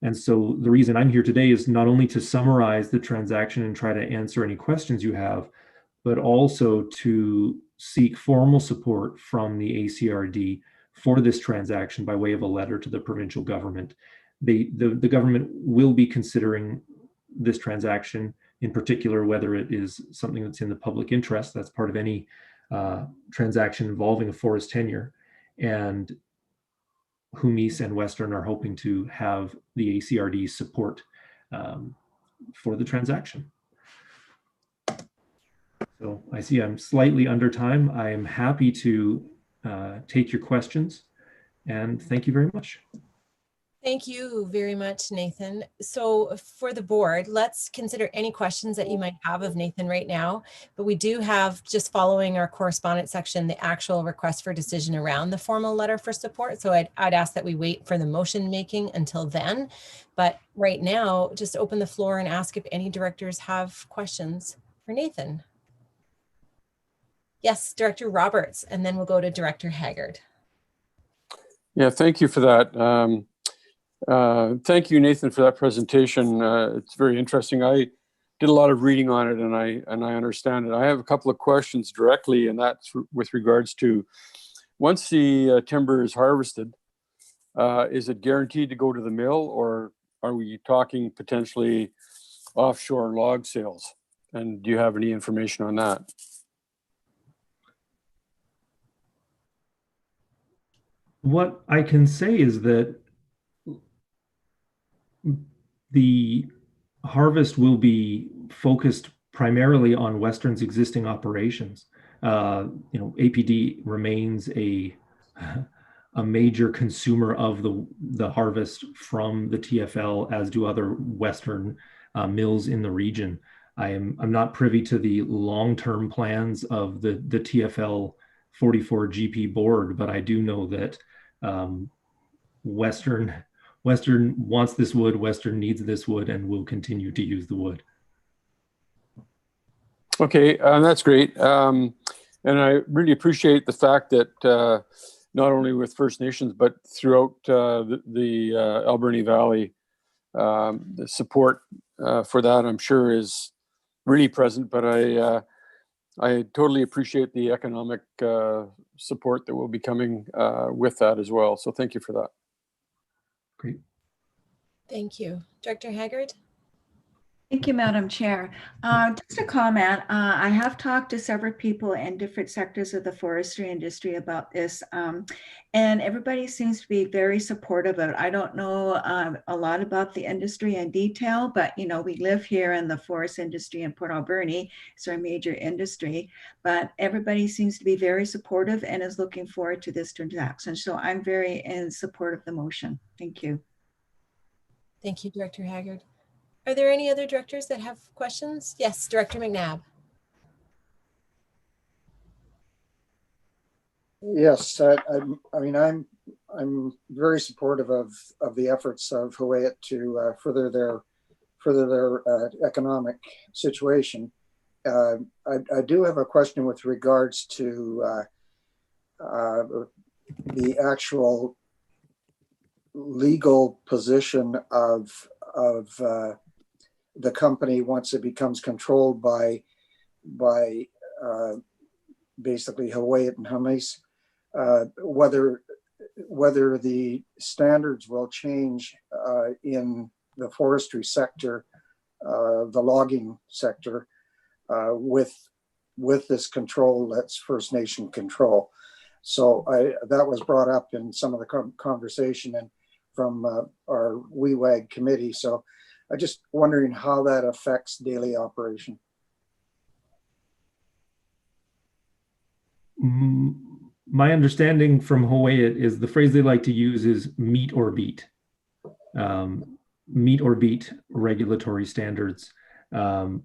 And so the reason I'm here today is not only to summarize the transaction and try to answer any questions you have, but also to seek formal support from the ACRD for this transaction by way of a letter to the provincial government. The government will be considering this transaction, in particular, whether it is something that's in the public interest. That's part of any transaction involving a forest tenure. And Humis and Western are hoping to have the ACRD support for the transaction. So I see I'm slightly under time. I am happy to take your questions, and thank you very much. Thank you very much, Nathan. So for the board, let's consider any questions that you might have of Nathan right now. But we do have, just following our correspondence section, the actual request for decision around the formal letter for support. So I'd ask that we wait for the motion making until then. But right now, just open the floor and ask if any directors have questions for Nathan. Yes, Director Roberts, and then we'll go to Director Haggard. Yeah, thank you for that. Thank you, Nathan, for that presentation. It's very interesting. I did a lot of reading on it, and I understand it. I have a couple of questions directly, and that's with regards to once the timber is harvested, is it guaranteed to go to the mill, or are we talking potentially offshore log sales? And do you have any information on that? What I can say is that the harvest will be focused primarily on Western's existing operations. APD remains a a major consumer of the harvest from the TFL, as do other Western mills in the region. I'm not privy to the long-term plans of the TFL 44 GP board, but I do know that Western wants this wood, Western needs this wood, and will continue to use the wood. Okay, that's great. And I really appreciate the fact that not only with First Nations, but throughout the Alberni Valley, the support for that, I'm sure, is really present. But I totally appreciate the economic support that will be coming with that as well. So thank you for that. Great. Thank you. Director Haggard? Thank you, Madam Chair. Just a comment. I have talked to several people in different sectors of the forestry industry about this, and everybody seems to be very supportive of it. I don't know a lot about the industry in detail, but you know, we live here in the forest industry in Port Alberni. It's our major industry, but everybody seems to be very supportive and is looking forward to this transaction. So I'm very in support of the motion. Thank you. Thank you, Director Haggard. Are there any other directors that have questions? Yes, Director McNabb. Yes, I mean, I'm very supportive of the efforts of Huu-ay-aht to further their economic situation. I do have a question with regards to the actual legal position of the company once it becomes controlled by basically Huu-ay-aht and Hamis, whether the standards will change in the forestry sector, the logging sector, with this control that's First Nation control. So that was brought up in some of the conversation and from our WEWAG committee. So I'm just wondering how that affects daily operation. My understanding from Huu-ay-aht is the phrase they like to use is meet or beat. Meet or beat regulatory standards. I'm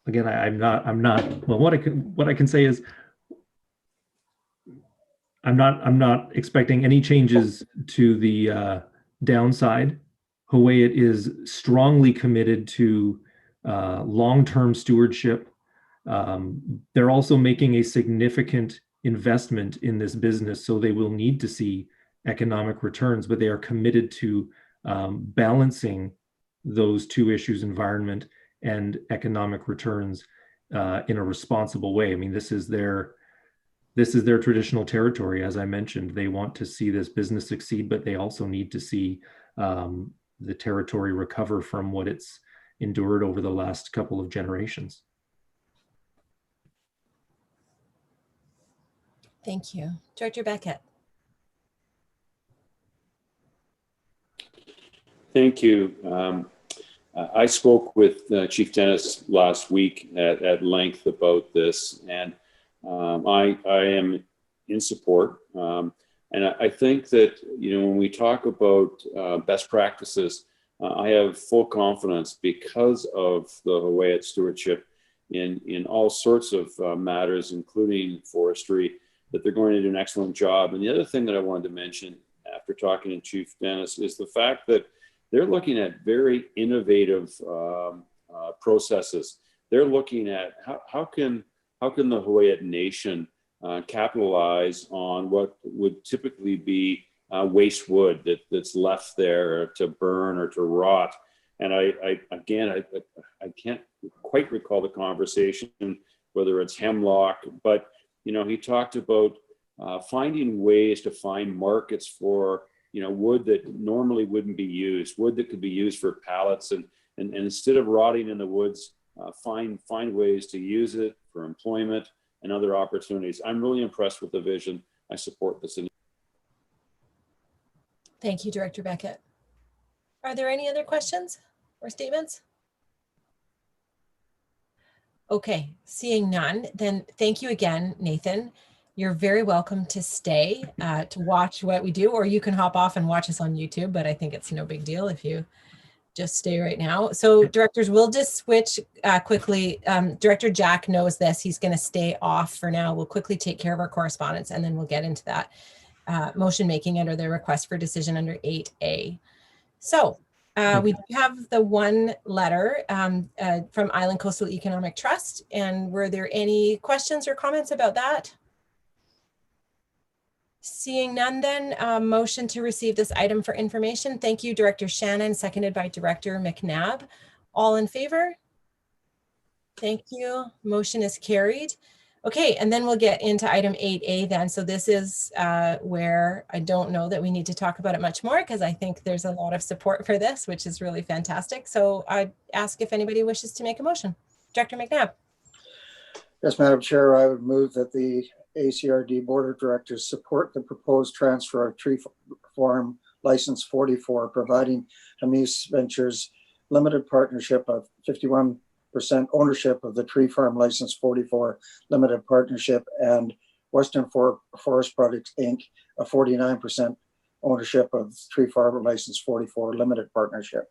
not, well, what I can say is I'm not expecting any changes to the downside. Huu-ay-aht is strongly committed to long-term stewardship. They're also making a significant investment in this business, so they will need to see economic returns, but they are committed to balancing those two issues, environment and economic returns, in a responsible way. I mean, this is their traditional territory. As I mentioned, they want to see this business succeed, but they also need to see the territory recover from what it's endured over the last couple of generations. Thank you. Director Beckett. Thank you. I spoke with Chief Dennis last week at length about this, and I am in support. And I think that, you know, when we talk about best practices, I have full confidence because of the Huu-ay-aht stewardship in all sorts of matters, including forestry, that they're going to do an excellent job. And the other thing that I wanted to mention after talking to Chief Dennis is the fact that they're looking at very innovative processes. They're looking at how can the Huu-ay-aht Nation capitalize on what would typically be waste wood that's left there to burn or to rot. And I can't quite recall the conversation, whether it's hemlock, but you know, he talked about finding ways to find markets for, you know, wood that normally wouldn't be used, wood that could be used for pallets, and instead of rotting in the woods, find ways to use it for employment and other opportunities. I'm really impressed with the vision. I support this. Thank you, Director Beckett. Are there any other questions or statements? Okay, seeing none, then thank you again, Nathan. you're very welcome to stay to watch what we do, or you can hop off and watch us on YouTube, but I think it's no big deal if you just stay right now. So directors, we'll just switch quickly. Director Jack knows this. He's going to stay off for now. We'll quickly take care of our correspondence, and then we'll get into that motion making under the request for decision under 8A. So we do have the one letter from Island Coastal Economic Trust. And were there any questions or comments about that? Seeing none, then motion to receive this item for information. Thank you, Director Shannon, seconded by Director McNabb. All in favor? Thank you. Motion is carried. Okay, and then we'll get into item 8A then. So this is where I don't know that we need to talk about it much more, because I think there's a lot of support for this, which is really fantastic. So I'd ask if anybody wishes to make a motion. Director McNabb. Yes, Madam Chair, I would move that the ACRD Board of Directors support the proposed transfer of tree farm license 44, providing Hamis Ventures Limited Partnership of 51% ownership of the Tree Farm License 44 Limited Partnership, and Western Forest Products Inc. a 49% ownership of Tree Farm License 44 Limited Partnership.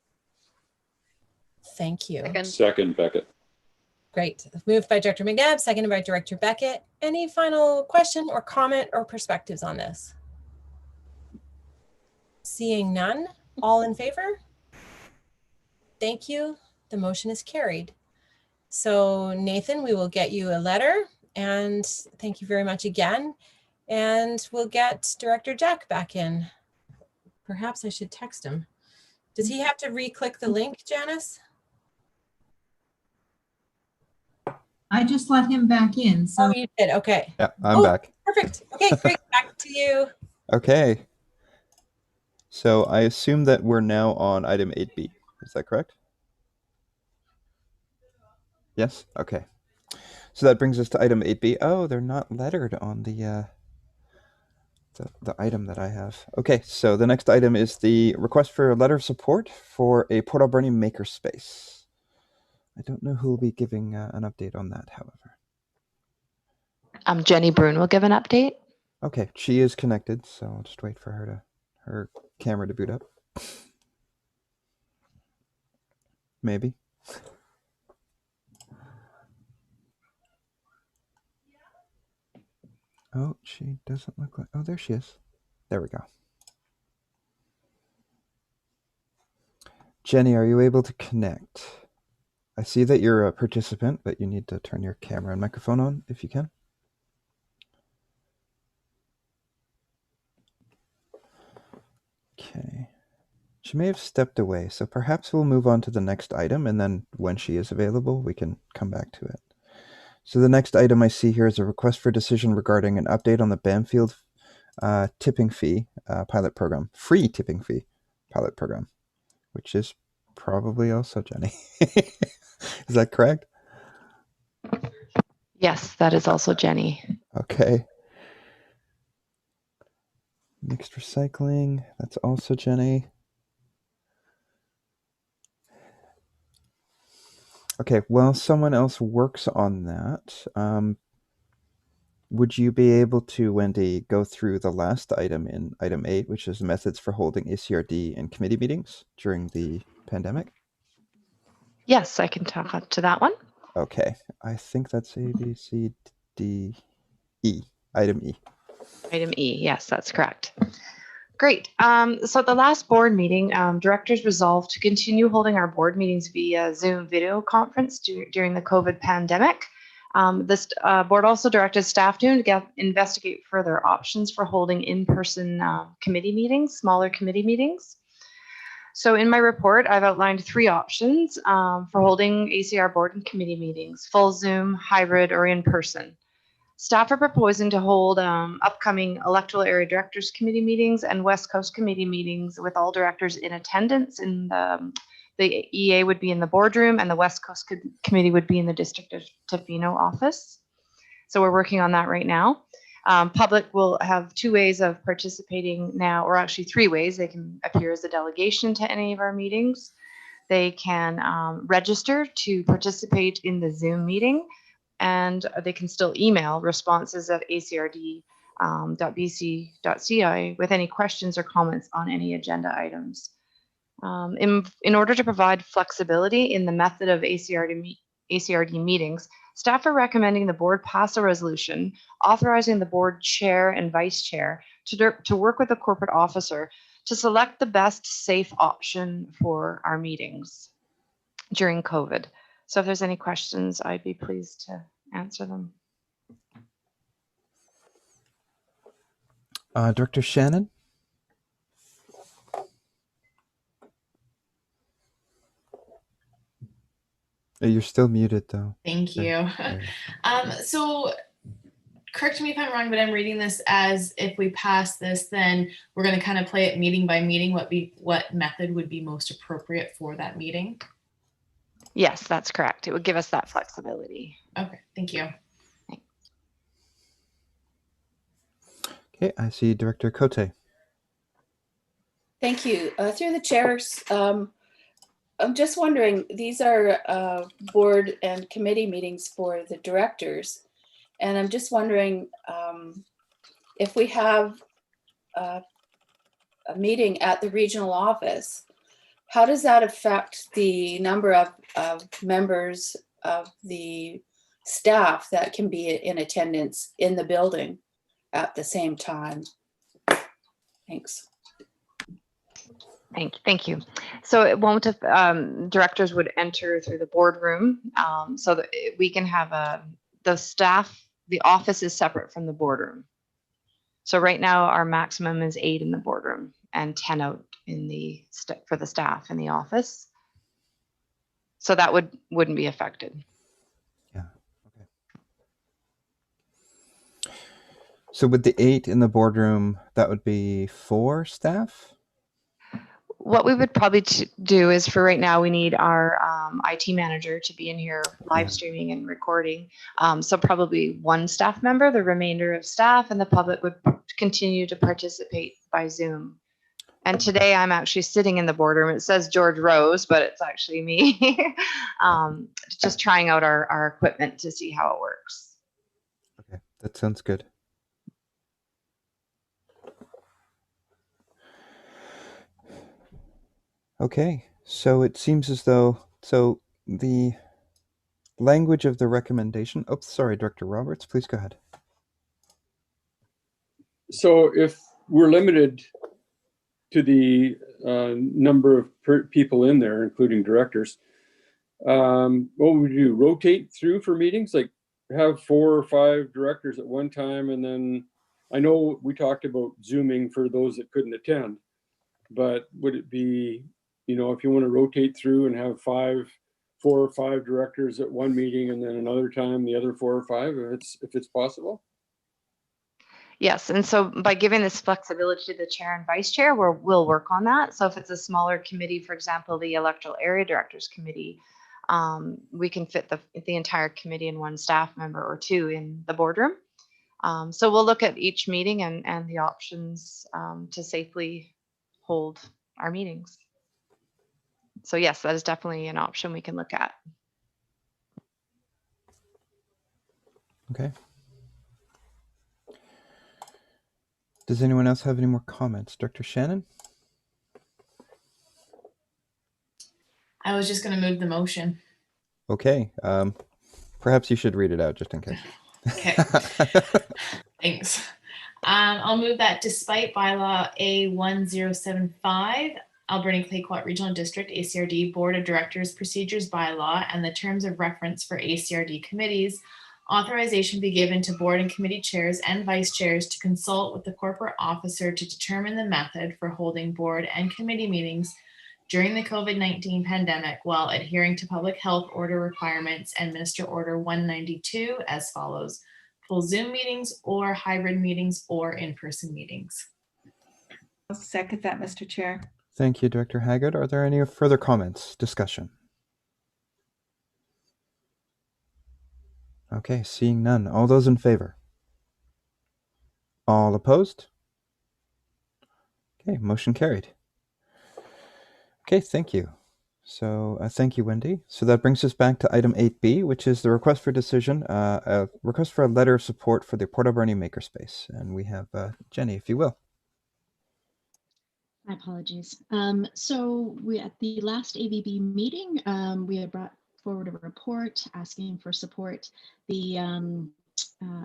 Thank you. Second, Beckett. Great. Moved by Director McNabb, seconded by Director Beckett. Any final question or comment or perspectives on this? Seeing none, all in favor? Thank you. The motion is carried. So Nathan, we will get you a letter, and thank you very much again. And we'll get Director Jack back in. Perhaps I should text him. Does he have to re-click the link, Janice? I just let him back in. So you did. Okay. Yeah, I'm back. Perfect. Okay, great. Back to you. Okay. So I assume that we're now on item 8B. Is that correct? Yes? Okay. So that brings us to item 8B. Oh, they're not lettered on the item that I have. Okay, so the next item is the request for a letter of support for a Port Alberni makerspace. I don't know who will be giving an update on that, however. Jenny Brune will give an update. Okay, she is connected, so I'll just wait for her camera to boot up. Maybe. Oh, she doesn't look like... Oh, there she is. There we go. Jenny, are you able to connect? I see that you're a participant, but you need to turn your camera and microphone on if you can. Okay. She may have stepped away, so perhaps we'll move on to the next item, and then when she is available, we can come back to it. So the next item I see here is a request for decision regarding an update on the Banfield tipping fee pilot program, free tipping fee pilot program, which is probably also Jenny. Is that correct? Yes, that is also Jenny. Okay. Mixed recycling, that's also Jenny. Okay, well, someone else works on that. Would you be able to, Wendy, go through the last item in item 8, which is methods for holding ACRD and committee meetings during the pandemic? Yes, I can talk to that one. Okay, I think that's A, B, C, D, E, item E. Item E, yes, that's correct. Great. So at the last board meeting, directors resolved to continue holding our board meetings via Zoom video conference during the COVID pandemic. This board also directed staff to investigate further options for holding in-person committee meetings, smaller committee meetings. So in my report, I've outlined 3 options for holding ACR board and committee meetings: full Zoom, hybrid, or in person. Staff are proposing to hold upcoming electoral area directors committee meetings and West Coast committee meetings with all directors in attendance. In the EA would be in the boardroom, and the West Coast committee would be in the District of Tofino office. So we're working on that right now. Public will have 2 ways of participating now, or actually 3 ways. They can appear as a delegation to any of our meetings. They can register to participate in the Zoom meeting, and they can still email responses at acrd.bc.ca with any questions or comments on any agenda items. In order to provide flexibility in the method of ACRD meetings, staff are recommending the board pass a resolution authorizing the board chair and vice chair to work with the corporate officer to select the best safe option for our meetings during COVID. So if there's any questions, I'd be pleased to answer them. Director Shannon? You're still muted though. Thank you. So correct me if I'm wrong, but I'm reading this as if we pass this, then we're going to kind of play it meeting by meeting, what method would be most appropriate for that meeting. Yes, that's correct. It would give us that flexibility. Okay, thank you. Okay, I see Director Cote. Thank you. Through the chairs, I'm just wondering, these are board and committee meetings for the directors. And I'm just wondering if we have a meeting at the regional office, how does that affect the number of members of the staff that can be in attendance in the building at the same time? Thanks. Thank you. So it won't have, directors would enter through the boardroom so that we can have the staff, the office is separate from the boardroom. So right now our maximum is 8 in the boardroom and 10 out in the for the staff in the office. So that wouldn't be affected. Yeah. Okay. So with the 8 in the boardroom, that would be 4 staff? What we would probably do is, for right now, we need our IT manager to be in here live streaming and recording. So probably 1 staff member, the remainder of staff and the public would continue to participate by Zoom. And today I'm actually sitting in the boardroom. It says George Rose, but it's actually me. Just trying out our equipment to see how it works. Okay, that sounds good. Okay, so it seems as though, so the language of the recommendation, oh, sorry, Director Roberts, please go ahead. So if we're limited to the number of people in there, including directors, what would we do? Rotate through for meetings? Like have 4 or 5 directors at one time, and then I know we talked about Zooming for those that couldn't attend, but would it be, you know, if you want to rotate through and have 4 or 5 directors at one meeting and then another time the other 4 or 5, if it's possible? Yes, and so by giving this flexibility to the chair and vice chair, we'll work on that. So if it's a smaller committee, for example, the electoral area directors committee, we can fit the entire committee in 1 staff member or 2 in the boardroom. So we'll look at each meeting and the options to safely hold our meetings. So yes, that is definitely an option we can look at. Okay. Does anyone else have any more comments? Director Shannon? I was just going to move the motion. Okay. Perhaps you should read it out just in case. Okay. Thanks. I'll move that despite bylaw A1075, Alberni Clayoquot Regional District ACRD Board of Directors Procedures Bylaw and the terms of reference for ACRD committees, authorization be given to board and committee chairs and vice chairs to consult with the corporate officer to determine the method for holding board and committee meetings during the COVID-19 pandemic while adhering to public health order requirements and Minister Order 192 as follows: full Zoom meetings or hybrid meetings or in-person meetings. I'll second that, Mr. Chair. Thank you, Director Haggard. Are there any further comments, discussion? Okay, seeing none. All those in favor? All opposed? Okay, motion carried. Okay, thank you. So thank you, Wendy. So that brings us back to item 8B, which is the request for decision, a request for a letter of support for the Port Alberni Makerspace. And we have Jenny, if you will. My apologies. So we at the last AVB meeting, we had brought forward a report asking for support. The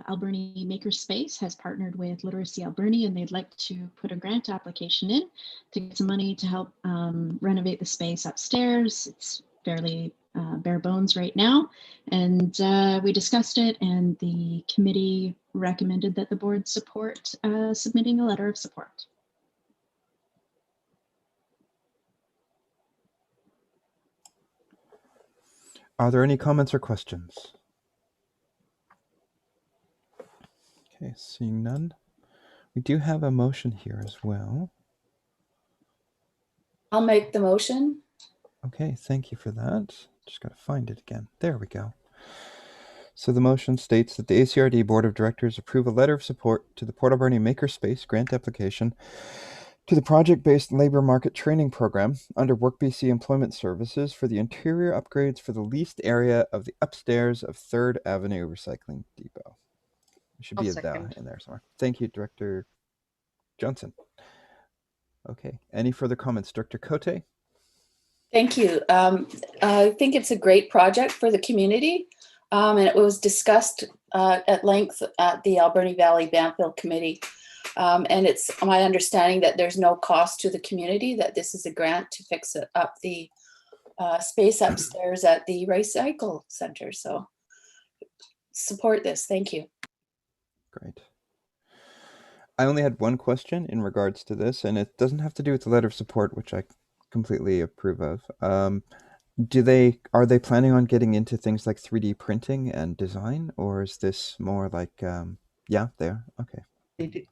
Alberni Makerspace has partnered with Literacy Alberni, and they'd like to put a grant application in to get some money to help renovate the space upstairs. It's fairly bare bones right now. And we discussed it, and the committee recommended that the board support submitting a letter of support. Are there any comments or questions? Okay, seeing none. We do have a motion here as well. I'll make the motion. Okay, thank you for that. Just got to find it again. There we go. So the motion states that the ACRD Board of Directors approve a letter of support to the Port Alberni Makerspace grant application to the project-based labor market training program under WorkBC Employment Services for the interior upgrades for the leased area of the upstairs of 3rd Avenue Recycling Depot. There should be a da in there somewhere. Thank you, Director Johnson. Okay, any further comments, Director Cote? Thank you. I think it's a great project for the community, and it was discussed at length at the Alberni Valley Banfield Committee. And it's my understanding that there's no cost to the community, that this is a grant to fix it up the space upstairs at the Recycle Center. So support this. Thank you. Great. I only had one question in regards to this, and it doesn't have to do with the letter of support, which I completely approve of. Are they planning on getting into things like 3D printing and design, or is this more like, yeah, they are? Okay.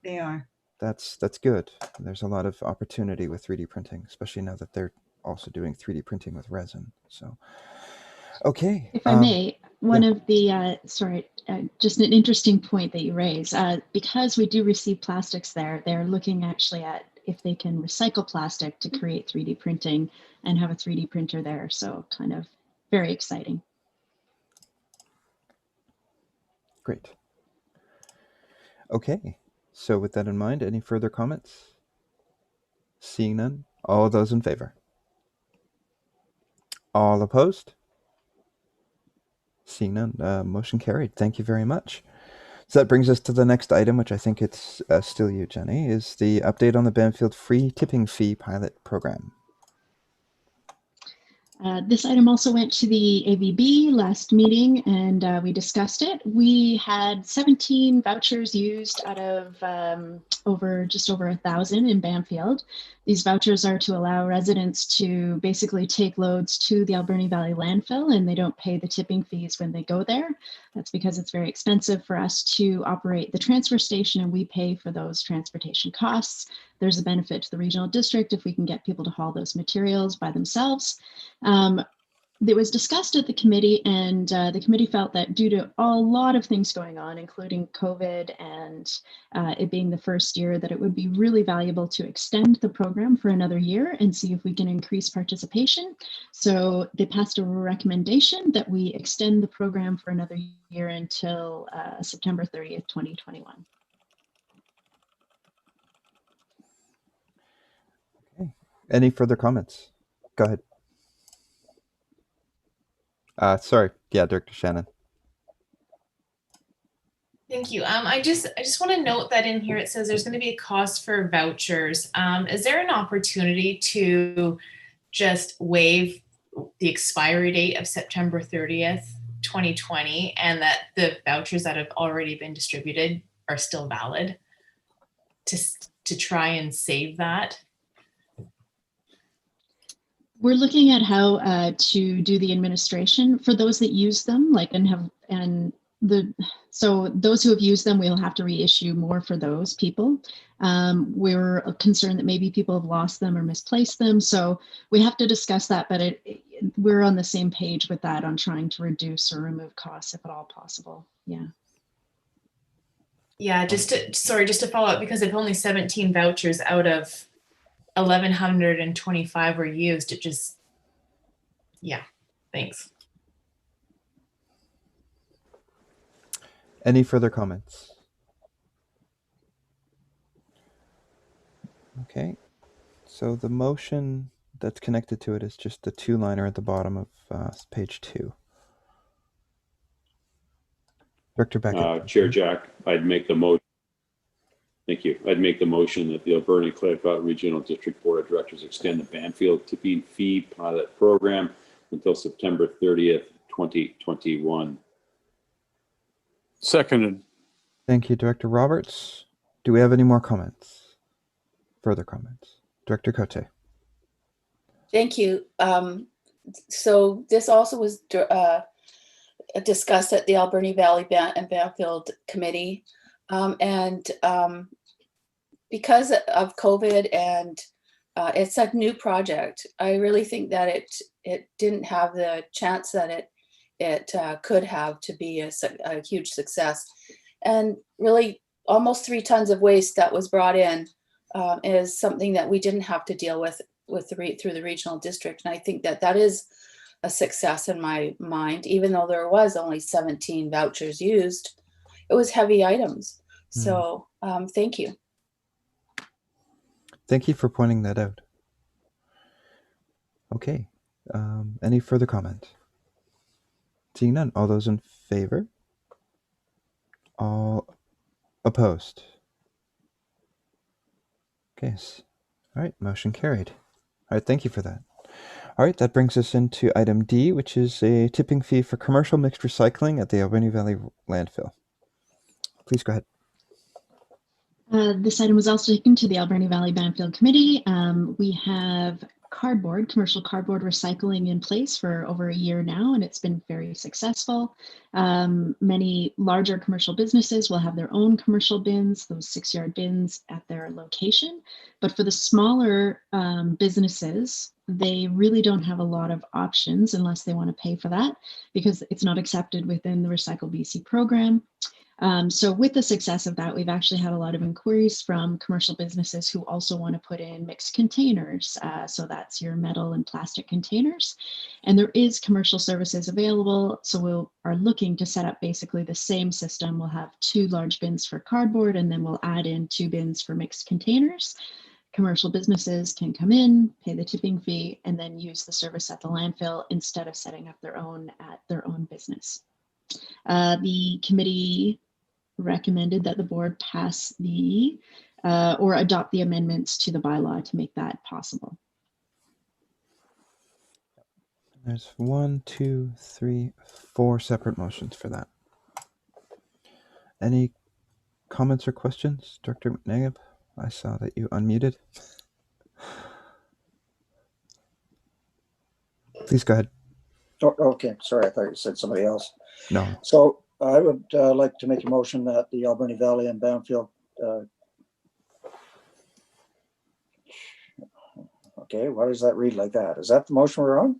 They are. That's good. There's a lot of opportunity with 3D printing, especially now that they're also doing 3D printing with resin. So, okay. If I may, one of the, just an interesting point that you raise, because we do receive plastics there, they're looking actually at if they can recycle plastic to create 3D printing and have a 3D printer there. So kind of very exciting. Great. Okay. So with that in mind, any further comments? Seeing none, all those in favor? All opposed? Seeing none, motion carried. Thank you very much. So that brings us to the next item, which I think it's still you, Jenny, is the update on the Banfield free tipping fee pilot program. This item also went to the AVB last meeting, and we discussed it. We had 17 vouchers used out of just over 1,000 in Banfield. These vouchers are to allow residents to basically take loads to the Alberni Valley landfill, and they don't pay the tipping fees when they go there. That's because it's very expensive for us to operate the transfer station, and we pay for those transportation costs. There's a benefit to the regional district if we can get people to haul those materials by themselves. It was discussed at the committee, and the committee felt that due to a lot of things going on, including COVID and it being the first year, that it would be really valuable to extend the program for another year and see if we can increase participation. So they passed a recommendation that we extend the program for another year until September 30th, 2021. Okay. Any further comments? Go ahead. Sorry. Yeah, Director Shannon. Thank you. I just want to note that in here it says there's going to be a cost for vouchers. Is there an opportunity to just waive the expiry date of September 30th, 2020, and that the vouchers that have already been distributed are still valid to try and save that? We're looking at how to do the administration for those that use them, so those who have used them, we'll have to reissue more for those people. We're concerned that maybe people have lost them or misplaced them. So we have to discuss that, but we're on the same page with that on trying to reduce or remove costs if at all possible. Yeah. Yeah, just to follow up, because if only 17 vouchers out of 1,125 were used, it just Yeah, thanks. Any further comments? Okay, so the motion that's connected to it is just the two-liner at the bottom of page 2. Director Beckett. Chair Jack, I'd make the motion. Thank you. I'd make the motion that the Alberni Clayoquot Regional District Board of Directors extend the Banfield tipping fee pilot program until September 30th, 2021. Seconded. Thank you, Director Roberts. Do we have any more comments? Further comments? Director Cote. Thank you. So this also was discussed at the Alberni Valley and Banfield Committee. Because of COVID and it's a new project, I really think that it didn't have the chance that it could have to be a huge success. And really almost 3 tons of waste that was brought in is something that we didn't have to deal with through the regional district. And I think that is a success in my mind, even though there was only 17 vouchers used. It was heavy items. So thank you. Thank you for pointing that out. Okay, any further comments? Seeing none, all those in favor? All opposed? Okay, all right, motion carried. All right, thank you for that. All right, that brings us into item D, which is a tipping fee for commercial mixed recycling at the Albany Valley Landfill. Please go ahead. This item was also taken to the Alberni Valley Banfield Committee. We have commercial cardboard recycling in place for over a year now, and it's been very successful. Many larger commercial businesses will have their own commercial bins, those 6-yard bins at their location. But for the smaller businesses, they really don't have a lot of options unless they want to pay for that, because it's not accepted within the Recycle BC program. So with the success of that, we've actually had a lot of inquiries from commercial businesses who also want to put in mixed containers. So that's your metal and plastic containers. And there is commercial services available. So we are looking to set up basically the same system. We'll have 2 large bins for cardboard, and then we'll add in 2 bins for mixed containers. Commercial businesses can come in, pay the tipping fee, and then use the service at the landfill instead of setting up their own at their own business. The committee recommended that the board pass the or adopt the amendments to the bylaw to make that possible. There's 1, 2, 3, 4 separate motions for that. Any comments or questions? Director McNabb, I saw that you unmuted. Please go ahead. Oh, okay, sorry, I thought you said somebody else. No. So I would like to make a motion that the Alberni Valley and Banfield. Okay, why does that read like that? Is that the motion we're on?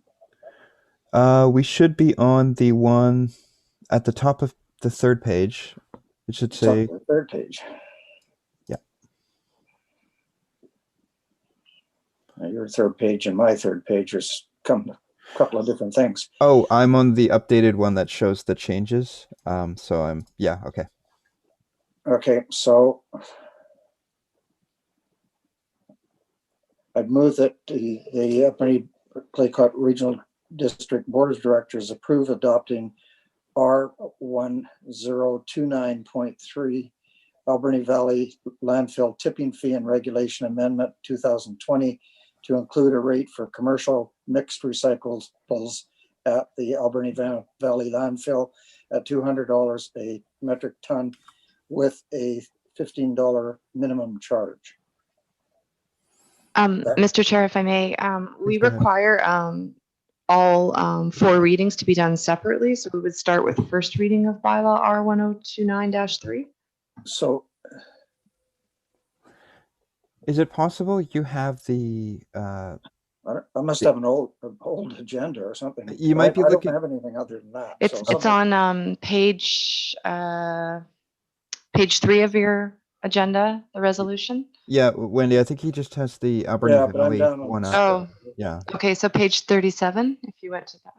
We should be on the one at the top of the 3rd page. It should say the 3rd page. Yeah. Now your 3rd page and my 3rd page is a couple of different things. Oh, I'm on the updated one that shows the changes. So I'm, yeah, okay. Okay, so I'd move that the Albany Clayoquot Regional District Board of Directors approve adopting R1029.3 Alberni Valley Landfill Tipping Fee and Regulation Amendment 2020 to include a rate for commercial mixed recyclables at the Alberni Valley Landfill at $200 a metric ton with a $15 minimum charge. Mr. Chair, if I may, we require all 4 readings to be done separately. So we would start with the first reading of bylaw R1029-3. So is it possible you have the I must have an old agenda or something. You might be looking. I don't have anything other than that. It's on page 3 of your agenda, the resolution? Yeah, Wendy, I think he just has the Alberni Yeah, but I'm Valley down on one up. Oh, Yeah, okay. So page 37, if you went to that,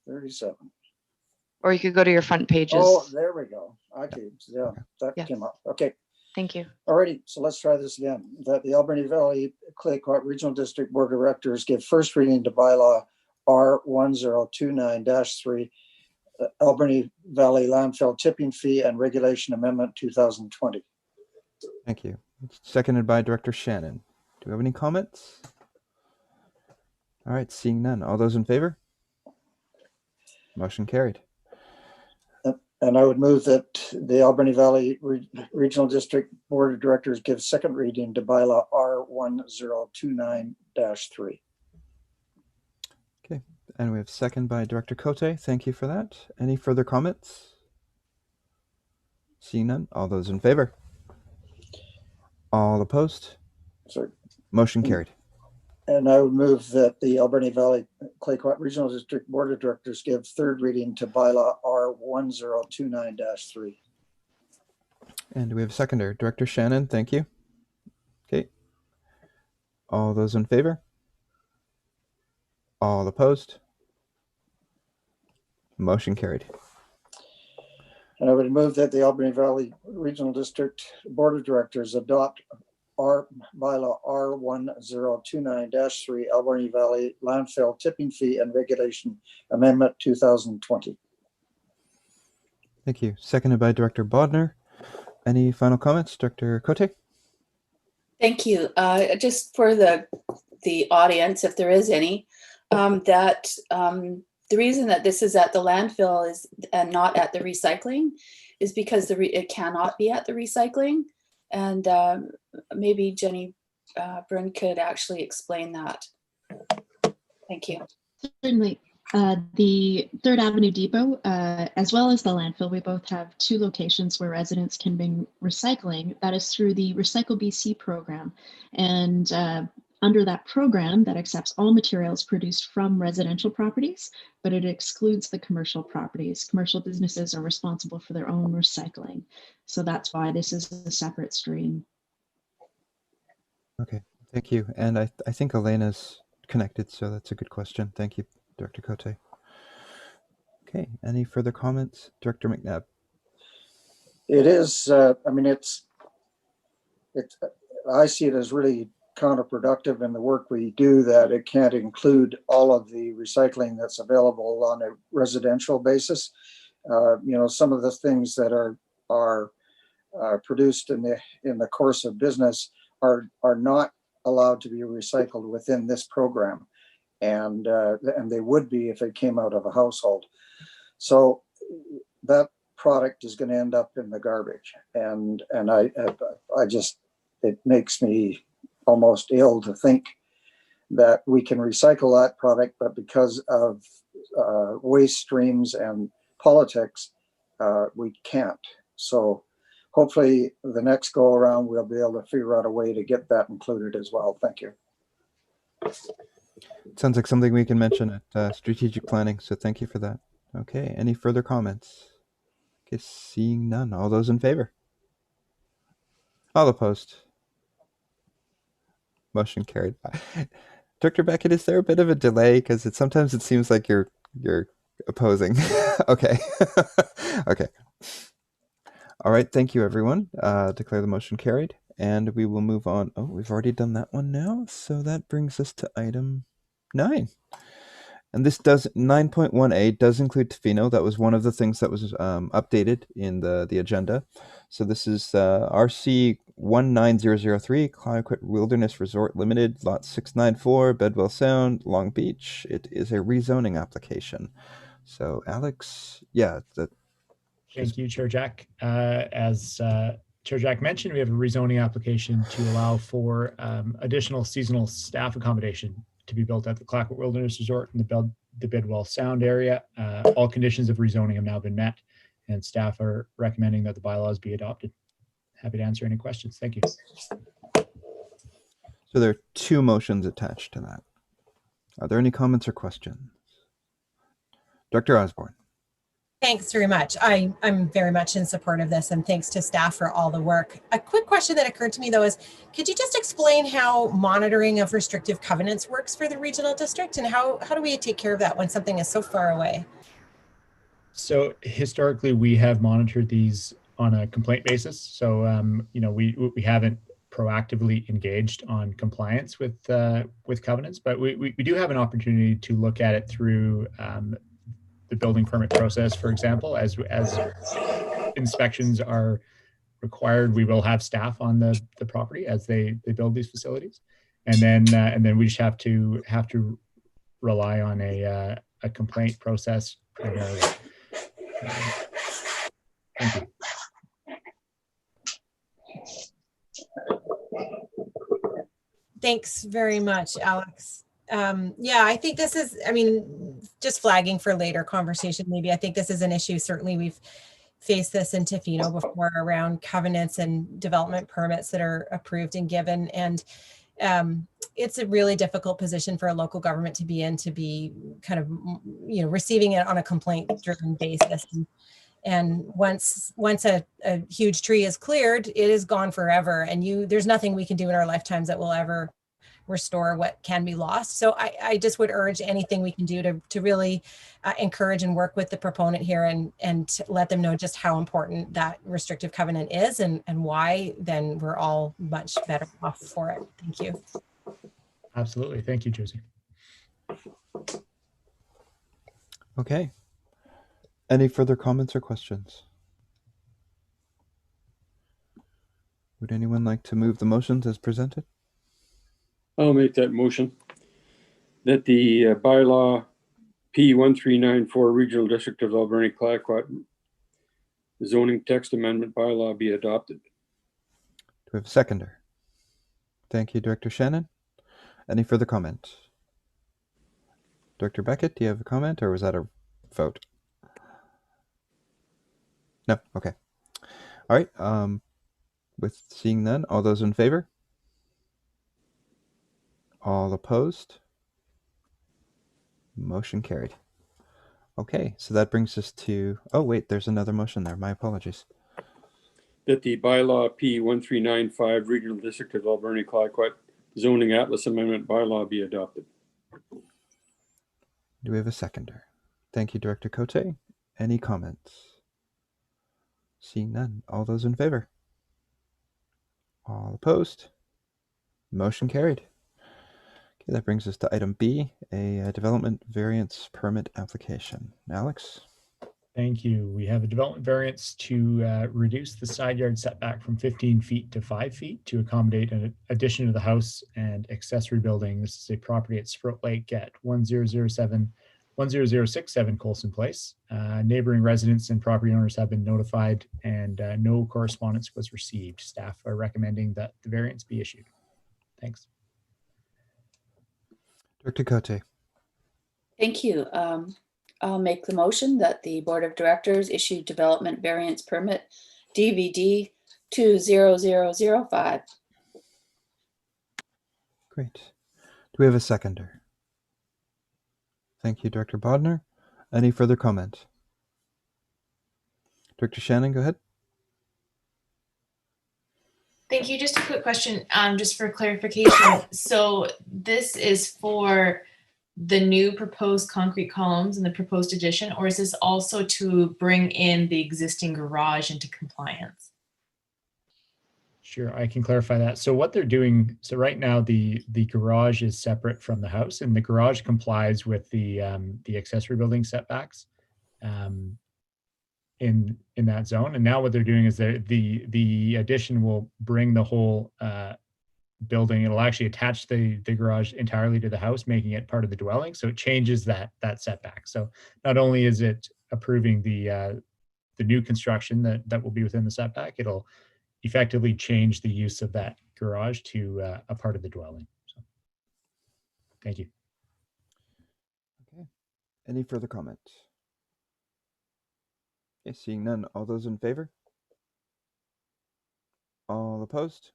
37. or you could go to your front pages. Oh, there we go. Okay, yeah, that Yeah. came up. Okay. Thank you. Alrighty, so let's try this again. That the Albany Valley Claycourt Regional District Board of Directors give first reading to bylaw R1029-3, Albany Valley Landfill Tipping Fee and Regulation Amendment 2020. thank you. Seconded by Director Shannon. Do we have any comments? All right, seeing none. All those in favor? Motion carried. And I would move that the Albany Valley Regional District Board of Directors give second reading to bylaw R1029-3. Okay, and we have second by Director Cote. Thank you for that. Any further comments? Seeing none. All those in favor? All opposed? Sorry. Motion carried. And I would move that the Albany Valley Claycourt Regional District Board of Directors give third reading to bylaw R1029-3. And we have a seconder, Director Shannon. Thank you. Okay. All those in favor? All opposed? Motion carried. And I would move that the Albany Valley Regional District Board of Directors adopt our bylaw R1029-3, Albany Valley Landfill Tipping Fee and Regulation Amendment 2020. Thank you. Seconded by Director Bodner. Any final comments, Director Cote? Thank you. Just for the audience, if there is any, the reason that this is at the landfill is and not at the recycling is because it cannot be at the recycling. And maybe Jenny Bryn could actually explain that. Thank you. Certainly. The Third Avenue Depot, as well as the landfill, we both have two locations where residents can bring recycling. That is through the Recycle BC program. And under that program, that accepts all materials produced from residential properties, but it excludes the commercial properties. Commercial businesses are responsible for their own recycling. So that's why this is a separate stream. Okay, thank you. And I think Elena's connected, so that's a good question. Thank you, Director Cote. Okay, any further comments? Director McNabb. It is, I mean, I see it as really counterproductive in the work we do that it can't include all of the recycling that's available on a residential basis. Some of the things that are produced in the course of business are not allowed to be recycled within this program, and they would be if it came out of a household. So that product is going to end up in the garbage, and I just, it makes me almost ill to think that we can recycle that product, but because of waste streams and politics, we can't. So hopefully the next go around, we'll be able to figure out a way to get that included as well. Thank you. Sounds like something we can mention at strategic planning, so thank you for that. Okay, any further comments? Okay, seeing none. All those in favor? All opposed? Motion carried. Director Beckett, is there a bit of a delay? Because sometimes it seems like you're opposing. Okay. Okay. All right, thank you, everyone. Declare the motion carried, and we will move on. Oh, we've already done that one now, so that brings us to item 9. And this 9.1a does include Tofino. That was one of the things that was updated in the agenda. So this is RC 19003, Clydequit Wilderness Resort Limited, Lot 694, Bedwell Sound, Long Beach. It is a rezoning application. So Alex, yeah. Thank you, Chair Jack. As Chair Jack mentioned, we have a rezoning application to allow for additional seasonal staff accommodation to be built at the Clackwood Wilderness Resort in the Bidwell Sound area. All conditions of rezoning have now been met, and staff are recommending that the bylaws be adopted. Happy to answer any questions. Thank you. So there are 2 motions attached to that. Are there any comments or questions? Dr. Osborne. Thanks very much. I'm very much in support of this, and thanks to staff for all the work. A quick question that occurred to me though is, could you just explain how monitoring of restrictive covenants works for the regional district, and how do we take care of that when something is so far away? So historically, we have monitored these on a complaint basis. So you know, we haven't proactively engaged on compliance with covenants, but we do have an opportunity to look at it through the building permit process. For example, as inspections are required, we will have staff on the property as they build these facilities, and then we just have to rely on a complaint process primarily. Thank you. Thanks very much, Alex. Yeah, I think this is, I mean, just flagging for later conversation, maybe. I think this is an issue. Certainly we've faced this in Tofino before around covenants and development permits that are approved and given. And it's a really difficult position for a local government to be in, to be kind of, you know, receiving it on a complaint driven basis. And once a huge tree is cleared, it is gone forever. And there's nothing we can do in our lifetimes that will ever restore what can be lost. So I just would urge anything we can do to really encourage and work with the proponent here and let them know just how important that restrictive covenant is and why. Then we're all much better off for it. Thank you. Absolutely. Thank you, Josie. Okay. Any further comments or questions? Would anyone like to move the motions as presented? I'll make that motion that the bylaw P1394 Regional District of Alberni Clayoquot zoning text amendment bylaw be adopted. Do we have a seconder? Thank you, Director Shannon. Any further comment? Director Beckett, do you have a comment, or was that a vote? No? Okay. All right. With seeing none, all those in favor? All opposed? Motion carried. Okay, so that brings us to, oh wait, there's another motion there. My apologies. That the bylaw P1395 Regional District of Alberni Clayoquot zoning atlas amendment bylaw be adopted. Do we have a seconder? Thank you, Director Cote. Any comments? Seeing none, all those in favor? All opposed? Motion carried. Okay, that brings us to item B, a development variance permit application. Alex? Thank you. We have a development variance to reduce the side yard setback from 15 feet to 5 feet to accommodate an addition to the house and accessory building. This is a property at Sprout Lake at 10067 Colson Place. Neighboring residents and property owners have been notified, and no correspondence was received. Staff are recommending that the variance be issued. Thanks. Director Cote. Thank you. I'll make the motion that the Board of Directors issue development variance permit DVD 20005. Great. Do we have a seconder? Thank you, Director Bodner. Any further comment? Director Shannon, go ahead. Thank you. Just a quick question, just for clarification. So this is for the new proposed concrete columns and the proposed addition, or is this also to bring in the existing garage into compliance? Sure, I can clarify that. So what they're doing, so right now the garage is separate from the house, and the garage complies with the accessory building setbacks in that zone. And now what they're doing is the addition will bring the whole building. It'll actually attach the garage entirely to the house, making it part of the dwelling. So it changes that setback. So not only is it approving the new construction that will be within the setback, it'll effectively change the use of that garage to a part of the dwelling. So thank you. Okay. Any further comments? Okay, seeing none, all those in favor? All opposed?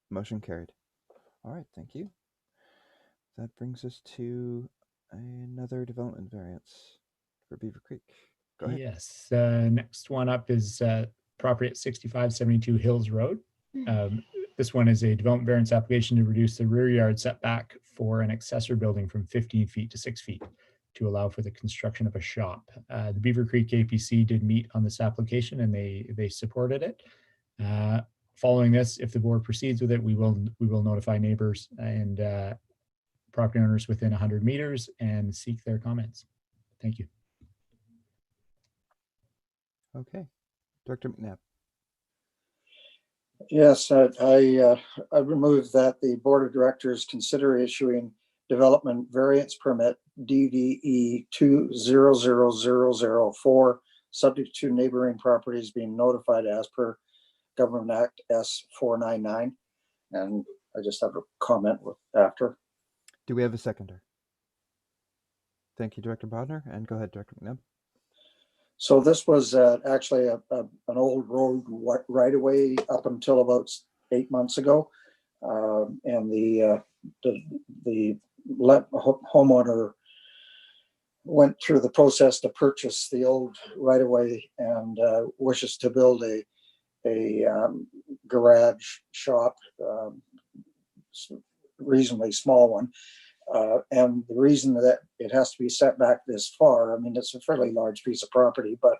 Motion carried. All right, thank you. That brings us to another development variance for Beaver Creek. Go ahead. Yes. Next one up is property at 6572 Hills Road. This one is a development variance application to reduce the rear yard setback for an accessory building from 15 feet to 6 feet to allow for the construction of a shop. The Beaver Creek APC did meet on this application and they supported it. Following this, if the board proceeds with it, we will notify neighbors and property owners within 100 meters and seek their comments. Thank you. Okay. Director McNabb. Yes, I remove that the Board of Directors consider issuing development variance permit DVE 200004, subject to neighboring properties being notified as per Government Act S499. And I just have a comment after. Do we have a seconder? Thank you, Director Bodner. And go ahead, Director McNabb. So this was actually an old road right away up until about 8 months ago. And the homeowner went through the process to purchase the old right away and wishes to build a garage shop, reasonably small one. And the reason that it has to be set back this far, I mean, it's a fairly large piece of property, but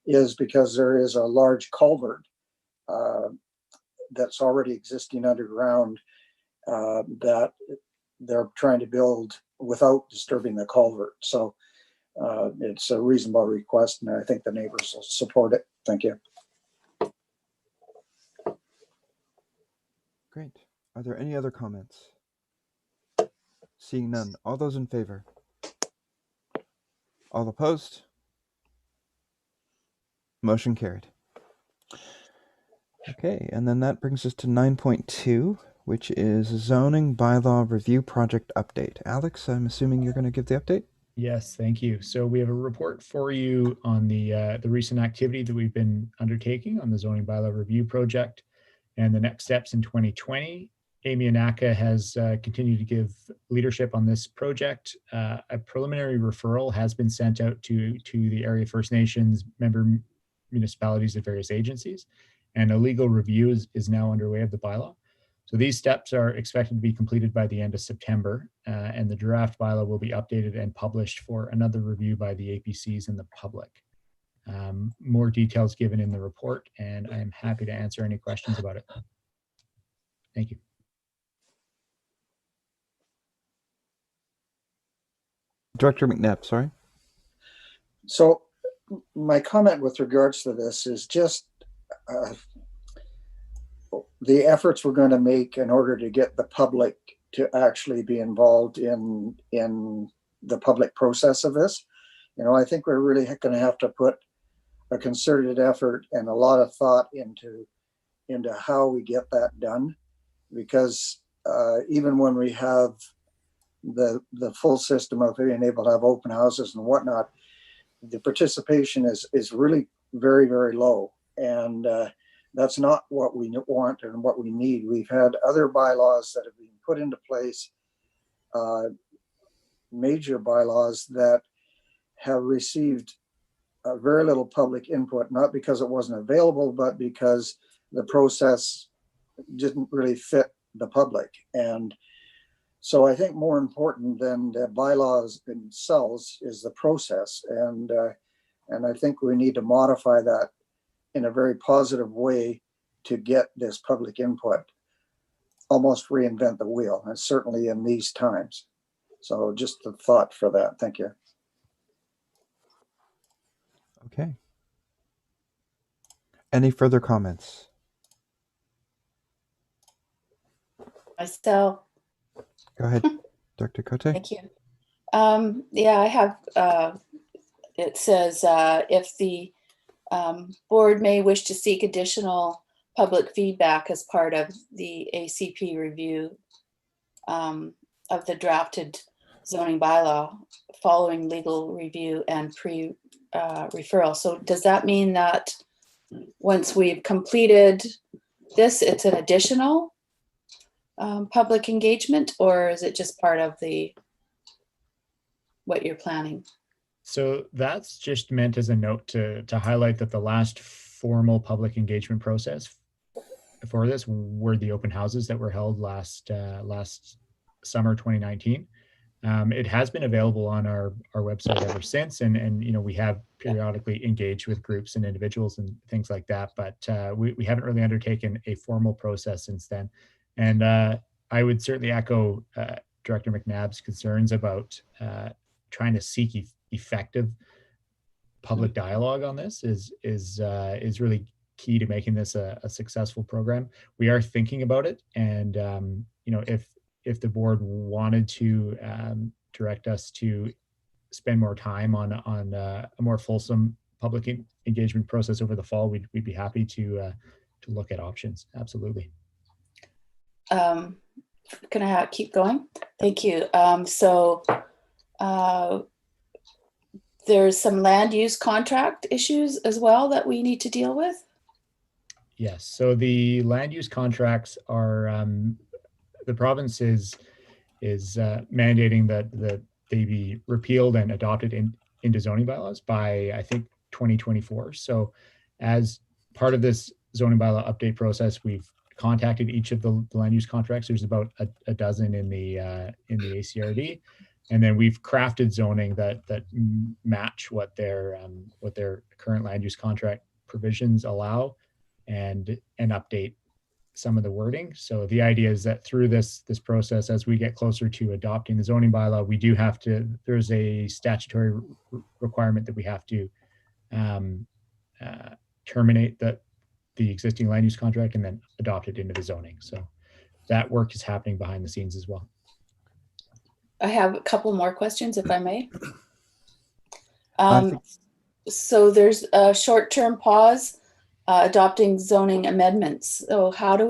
is because there is a large culvert that's already existing underground that they're trying to build without disturbing the culvert. So it's a reasonable request, and I think the neighbors will support it. Thank you. Great. Are there any other comments? Seeing none. All those in favor? All opposed? Motion carried. Okay, and then that brings us to 9.2, which is zoning bylaw review project update. Alex, I'm assuming you're going to give the update? Yes, thank you. So we have a report for you on the recent activity that we've been undertaking on the zoning bylaw review project and the next steps in 2020. Amy Anaka has continued to give leadership on this project. A preliminary referral has been sent out to the area First Nations member municipalities of various agencies, and a legal review is now underway of the bylaw. So these steps are expected to be completed by the end of September, and the draft bylaw will be updated and published for another review by the APCs and the public. More details given in the report, and I'm happy to answer any questions about it. Thank you. Director McNabb, sorry. So my comment with regards to this is just the efforts we're going to make in order to get the public to actually be involved in the public process of this. You know, I think we're really going to have to put a concerted effort and a lot of thought into how we get that done, because even when we have the full system of being able to have open houses and whatnot, the participation is really very, very low. And that's not what we want and what we need. We've had other bylaws that have been put into place, major bylaws that have received very little public input, not because it wasn't available, but because the process didn't really fit the public. And so I think more important than the bylaws themselves is the process. And I think we need to modify that in a very positive way to get this public input, almost reinvent the wheel, and certainly in these times. So just a thought for that. Thank you. Okay. Any further comments? Myself. Go ahead, Dr. Cote. Thank you. Yeah, I have, it says if the board may wish to seek additional public feedback as part of the ACP review of the drafted zoning bylaw following legal review and pre-referral. So does that mean that once we've completed this, it's an additional public engagement, or is it just part of what you're planning? So that's just meant as a note to highlight that the last formal public engagement process for this were the open houses that were held last summer 2019. It has been available on our website ever since, and you know, we have periodically engaged with groups and individuals and things like that, but we haven't really undertaken a formal process since then. And I would certainly echo Director McNabb's concerns about trying to seek effective public dialogue on this is really key to making this a successful program. We are thinking about it, and you know, if the board wanted to direct us to spend more time on a more fulsome public engagement process over the fall, we'd be happy to look at options. Absolutely. Can I keep going? Thank you. There's some land use contract issues as well that we need to deal with. Yes. So the land use contracts are the province is mandating that they be repealed and adopted into zoning bylaws by, I think, 2024. So as part of this zoning bylaw update process, we've contacted each of the land use contracts. There's about a dozen in the ACRD, and then we've crafted zoning that match what their current land use contract provisions allow, and update some of the wording. So the idea is that through this process, as we get closer to adopting the zoning bylaw, we do have to, there's a statutory requirement that we have to terminate the existing land use contract and then adopt it into the zoning. So that work is happening behind the scenes as well. I have a couple more questions, if I may. So there's a short-term pause adopting zoning amendments. So how are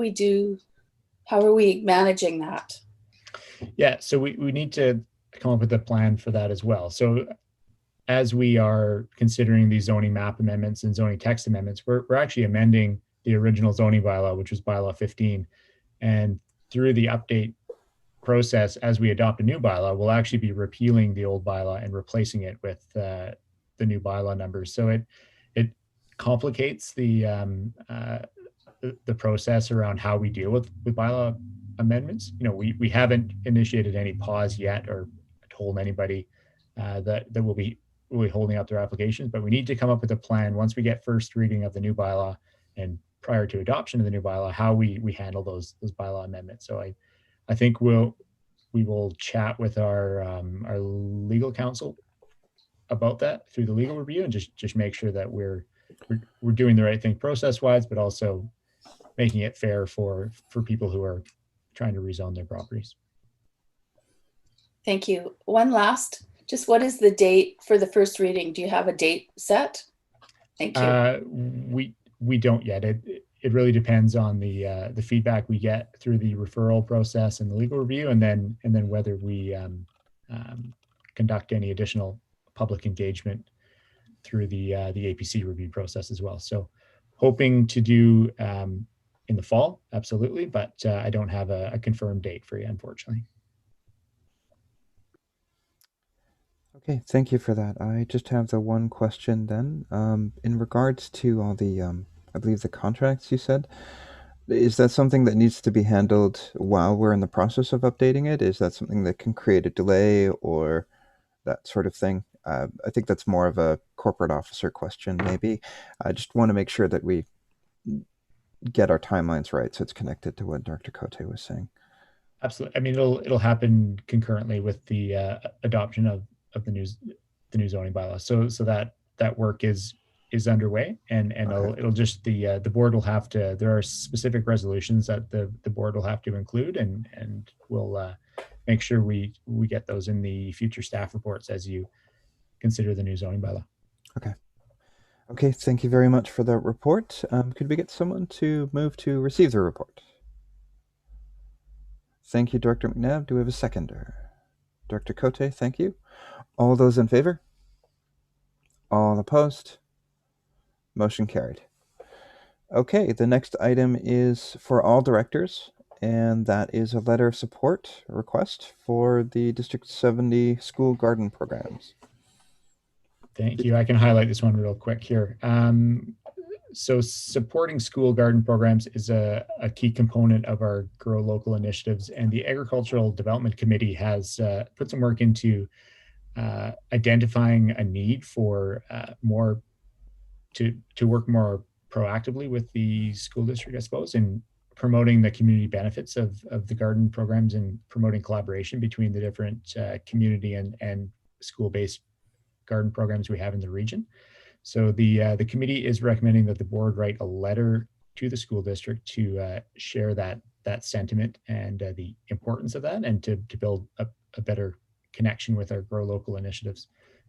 we managing that? Yeah, so we need to come up with a plan for that as well. So as we are considering these zoning map amendments and zoning text amendments, we're actually amending the original zoning bylaw, which was bylaw 15. And through the update process, as we adopt a new bylaw, we'll actually be repealing the old bylaw and replacing it with the new bylaw numbers. So it complicates the process around how we deal with bylaw amendments. You know, we haven't initiated any pause yet or told anybody that we'll be holding up their applications, but we need to come up with a plan once we get first reading of the new bylaw and prior to adoption of the new bylaw, how we handle those bylaw amendments. So I think we will chat with our legal counsel about that through the legal review, and just make sure that we're doing the right thing process-wise, but also making it fair for people who are trying to rezone their properties. Thank you. One last, just what is the date for the first reading? Do you have a date set? Thank you. We don't yet. It really depends on the feedback we get through the referral process and the legal review, and then whether we conduct any additional public engagement through the APC review process as well. So hoping to do in the fall, absolutely, but I don't have a confirmed date for you, unfortunately. Okay, thank you for that. I just have the one question then. In regards to all the, I believe the contracts you said, is that something that needs to be handled while we're in the process of updating it? Is that something that can create a delay or that sort of thing? I think that's more of a corporate officer question, maybe. I just want to make sure that we get our timelines right, so it's connected to what Dr. Cote was saying. Absolutely. I mean, it'll happen concurrently with the adoption of the new zoning bylaw. So that work is underway, and okay. it'll just the board will have to. There are specific resolutions that the board will have to include, and we'll make sure we get those in the future staff reports as you consider the new zoning bylaw. Okay, thank you very much for that report. Could we get someone to move to receive the report? Thank you, Director McNabb. Do we have a seconder? Director Cote, thank you. All those in favor? All opposed? Motion carried. Okay, the next item is for all directors, and that is a letter of support request for the District 70 school garden programs. Thank you. I can highlight this one real quick here. So supporting school garden programs is a key component of our Grow Local initiatives, and the Agricultural Development Committee has put some work into identifying a need for more to work more proactively with the school district, I suppose, and promoting the community benefits of the garden programs and promoting collaboration between the different community and school-based garden programs we have in the region. So the committee is recommending that the board write a letter to the school district to share that sentiment and the importance of that, and to build a better connection with our Grow Local initiatives.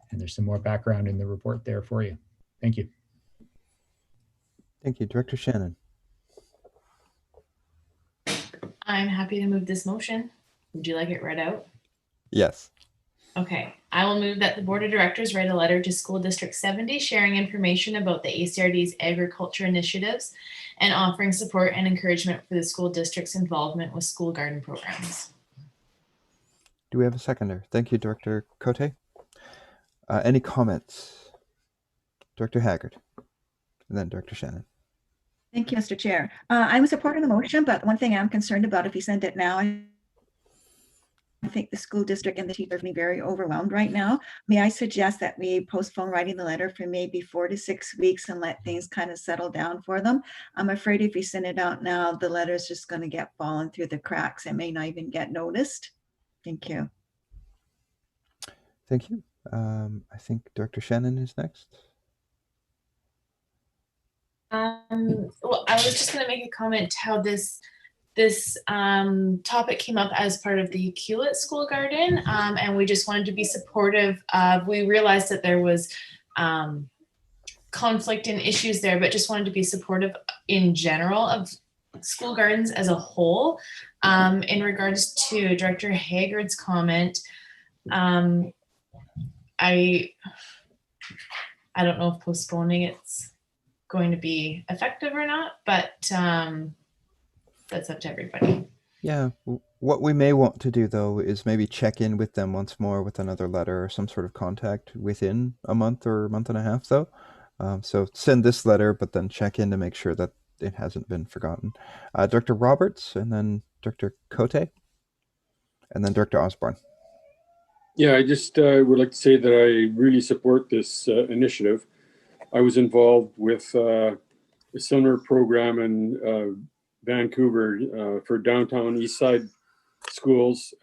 And there's some more background in the report there for you. Thank you. Thank you. Director Shannon. I'm happy to move this motion. Would you like it read out? Yes. Okay, I will move that the Board of Directors write a letter to School District 70 sharing information about the ACRD's agriculture initiatives and offering support and encouragement for the school district's involvement with school garden programs. Do we have a seconder? Thank you, Director Cote. Any comments? Director Haggard, and then Director Shannon. Thank you, Mr. Chair. I'm supporting the motion, but one thing I'm concerned about, if you send it now, I think the school district and the teachers are very overwhelmed right now. May I suggest that we postpone writing the letter for maybe 4 to 6 weeks and let things kind of settle down for them? I'm afraid if we send it out now, the letter is just going to get fallen through the cracks and may not even get noticed. Thank you. Thank you. I think Director Shannon is next. Well, I was just going to make a comment how this topic came up as part of the Hewlett School Garden, and we just wanted to be supportive of, we realized that there was conflict and issues there, but just wanted to be supportive in general of school gardens as a whole. In regards to Director Haggard's comment, I don't know if postponing it's going to be effective or not, but that's up to everybody. Yeah, what we may want to do though is maybe check in with them once more with another letter or some sort of contact within a month or a month and a half though. So send this letter, but then check in to make sure that it hasn't been forgotten. Director Roberts, and then Director Cote, and then Director Osborne. Yeah, I just would like to say that I really support this initiative. I was involved with a similar program in Vancouver for downtown east side schools,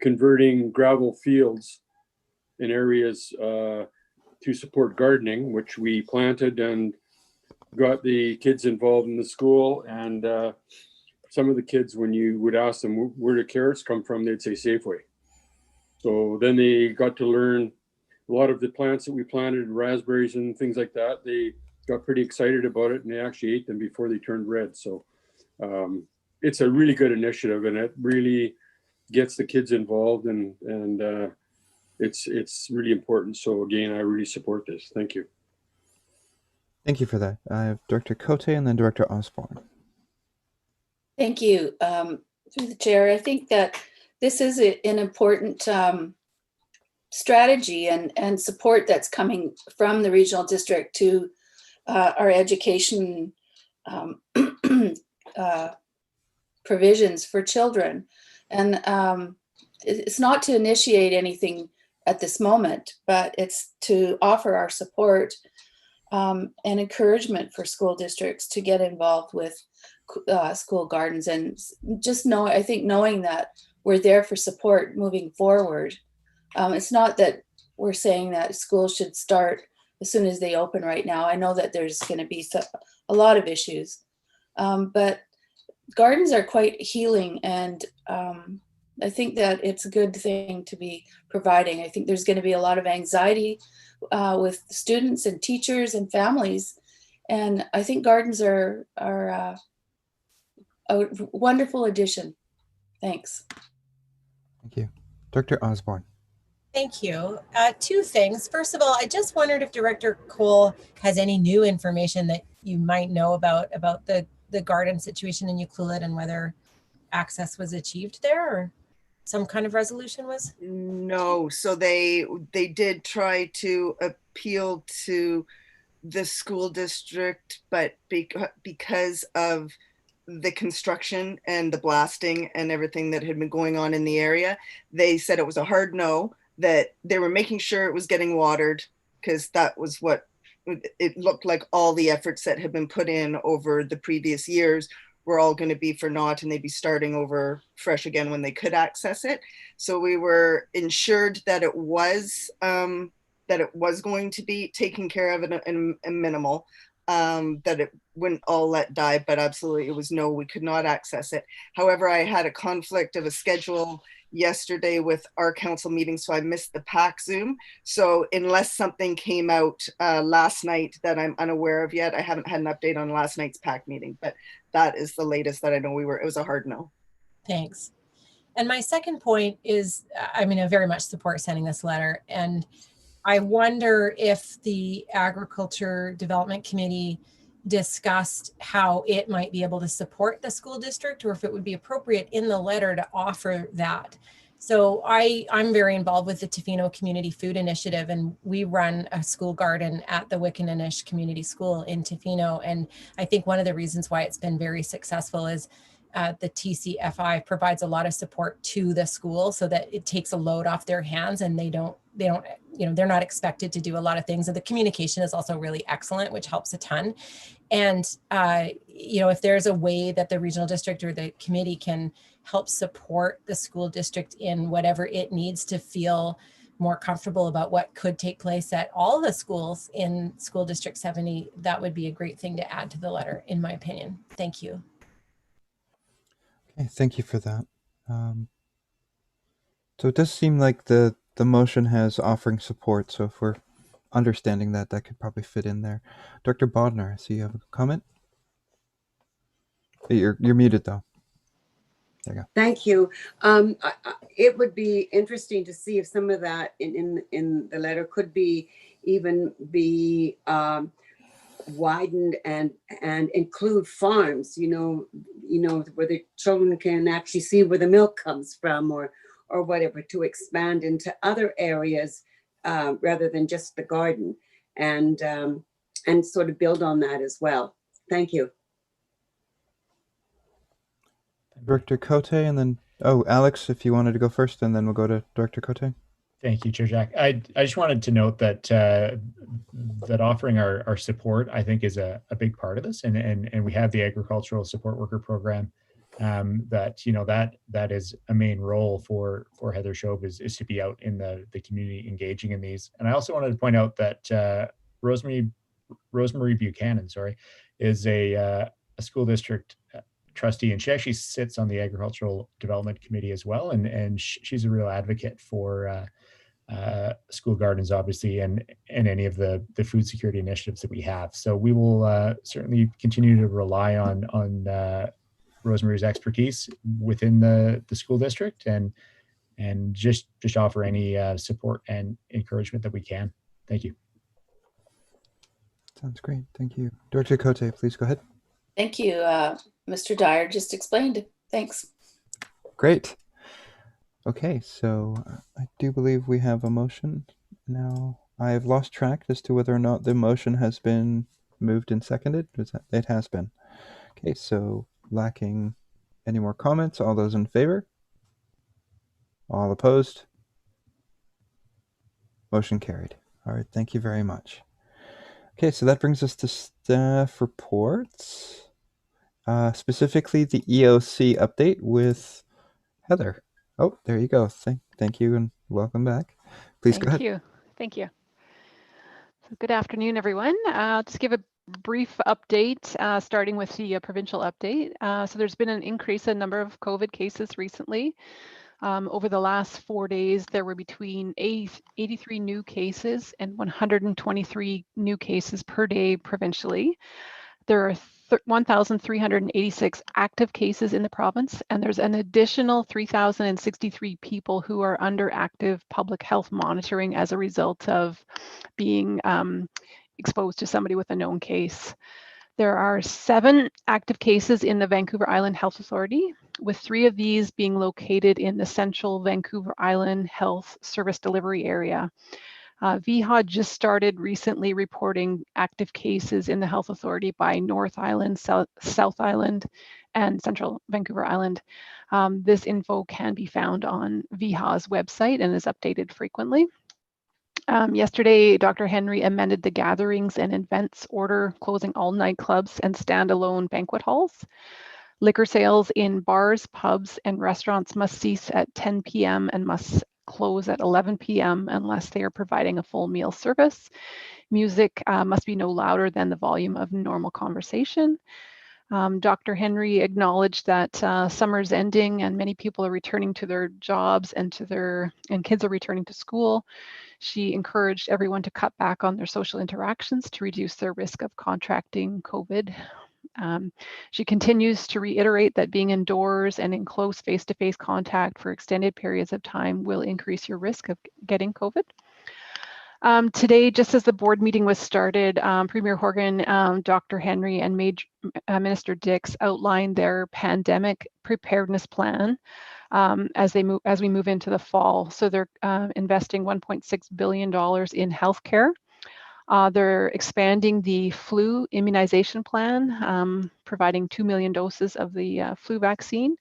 converting gravel fields in areas to support gardening, which we planted and got the kids involved in the school. And some of the kids, when you would ask them where the carrots come from, they'd say Safeway. So then they got to learn a lot of the plants that we planted, raspberries and things like that. They got pretty excited about it, and they actually ate them before they turned red. So it's a really good initiative, and it really gets the kids involved, and it's really important. So again, I really support this. Thank you. Thank you for that. I have Director Cote and then Director Osborne. Thank you. Through the chair, I think that this is an important strategy and support that's coming from the regional district to our education provisions for children. And it's not to initiate anything at this moment, but it's to offer our support and encouragement for school districts to get involved with school gardens. And just I think knowing that we're there for support moving forward. It's not that we're saying that schools should start as soon as they open right now. I know that there's going to be a lot of issues, but gardens are quite healing, and I think that it's a good thing to be providing. I think there's going to be a lot of anxiety with students and teachers and families, and I think gardens are a wonderful addition. Thanks. Thank you. Director Osborne. Thank you. Two things. First of all, I just wondered if Director Cole has any new information that you might know about the garden situation in Ucluelet and whether access was achieved there. Or? some kind of resolution was? No, so they did try to appeal to the school district, but because of the construction and the blasting and everything that had been going on in the area, they said it was a hard no, that they were making sure it was getting watered, because that was what it looked like. All the efforts that had been put in over the previous years were all going to be for naught, and they'd be starting over fresh again when they could access it. So we were ensured that it was going to be taken care of in minimal, that it wouldn't all let die, but absolutely it was no, we could not access it. However, I had a conflict of a schedule yesterday with our council meeting, so I missed the PAC Zoom. So unless something came out last night that I'm unaware of yet, I haven't had an update on last night's PAC meeting, but that is the latest that I know. It was a hard no. Thanks. And my second point is, I mean, I very much support sending this letter. And I wonder if the Agriculture Development Committee discussed how it might be able to support the school district, or if it would be appropriate in the letter to offer that. So I'm very involved with the Tofino Community Food Initiative, and we run a school garden at the Wickenanish Community School in Tofino. And I think one of the reasons why it's been very successful is the TCFI provides a lot of support to the school, so that it takes a load off their hands, and they don't, they're not expected to do a lot of things. And the communication is also really excellent, which helps a ton. And, if there's a way that the regional district or the committee can help support the school district in whatever it needs to feel more comfortable about what could take place at all the schools in School District 70, that would be a great thing to add to the letter, in my opinion. Thank you. Okay, thank you for that. So it does seem like the motion has offering support. So if we're understanding that, that could probably fit in there. Dr. Bodnar, I see you have a comment. Hey, you're muted though. There you go. Thank you. It would be interesting to see if some of that in the letter could be widened and include farms, where the children can actually see where the milk comes from, or whatever, to expand into other areas rather than just the garden, and sort of build on that as well. Thank you. Director Cote, and then, Alex, if you wanted to go first, and then we'll go to Director Cote. Thank you, Chair Jack. I just wanted to note that that offering our support, I think, is a big part of this, and we have the agricultural support worker program. That is a main role for Heather Shobe is to be out in the community engaging in these. And I also wanted to point out that Rosemary Buchanan, is a school district trustee, and she actually sits on the Agricultural Development Committee as well, and she's a real advocate for school gardens, obviously, and any of the food security initiatives that we have. So we will certainly continue to rely on Rosemary's expertise within the school district, and just offer any support and encouragement that we can. Thank you. Sounds great. Thank you. Director Cote, please go ahead. Thank you. Mr. Dyer just explained. Thanks. Great. Okay, so I do believe we have a motion now. I have lost track as to whether or not the motion has been moved and seconded. It has been. Okay, so lacking any more comments, all those in favor? All opposed? Motion carried. All right, thank you very much. Okay, so that brings us to staff reports. Specifically the EOC update with Heather. Oh, there you go. Thank you and welcome back. Please go ahead. Thank you. So good afternoon, everyone. I'll just give a brief update, starting with the provincial update. So there's been an increase in number of COVID cases recently. Over the last 4 days, there were between 83 new cases and 123 new cases per day provincially. There are 1,386 active cases in the province, and there's an additional 3,063 people who are under active public health monitoring as a result of being exposed to somebody with a known case. There are 7 active cases in the Vancouver Island Health Authority, with 3 of these being located in the central Vancouver Island Health Service Delivery area. VHA just started recently reporting active cases in the Health Authority by North Island, South Island, and Central Vancouver Island. This info can be found on VHA's website and is updated frequently. Yesterday, Dr. Henry amended the gatherings and events order, closing all nightclubs and standalone banquet halls. Liquor sales in bars, pubs, and restaurants must cease at 10 p.m. and must close at 11 p.m. unless they are providing a full meal service. Music must be no louder than the volume of normal conversation. Dr. Henry acknowledged that summer's ending and many people are returning to their jobs and kids are returning to school. She encouraged everyone to cut back on their social interactions to reduce their risk of contracting COVID. She continues to reiterate that being indoors and in close face-to-face contact for extended periods of time will increase your risk of getting COVID. Today, just as the board meeting was started, Premier Horgan, Dr. Henry, and Minister Dix outlined their pandemic preparedness plan as we move into the fall. So they're investing $1.6 billion in healthcare. They're expanding the flu immunization plan, providing 2 million doses of the flu vaccine.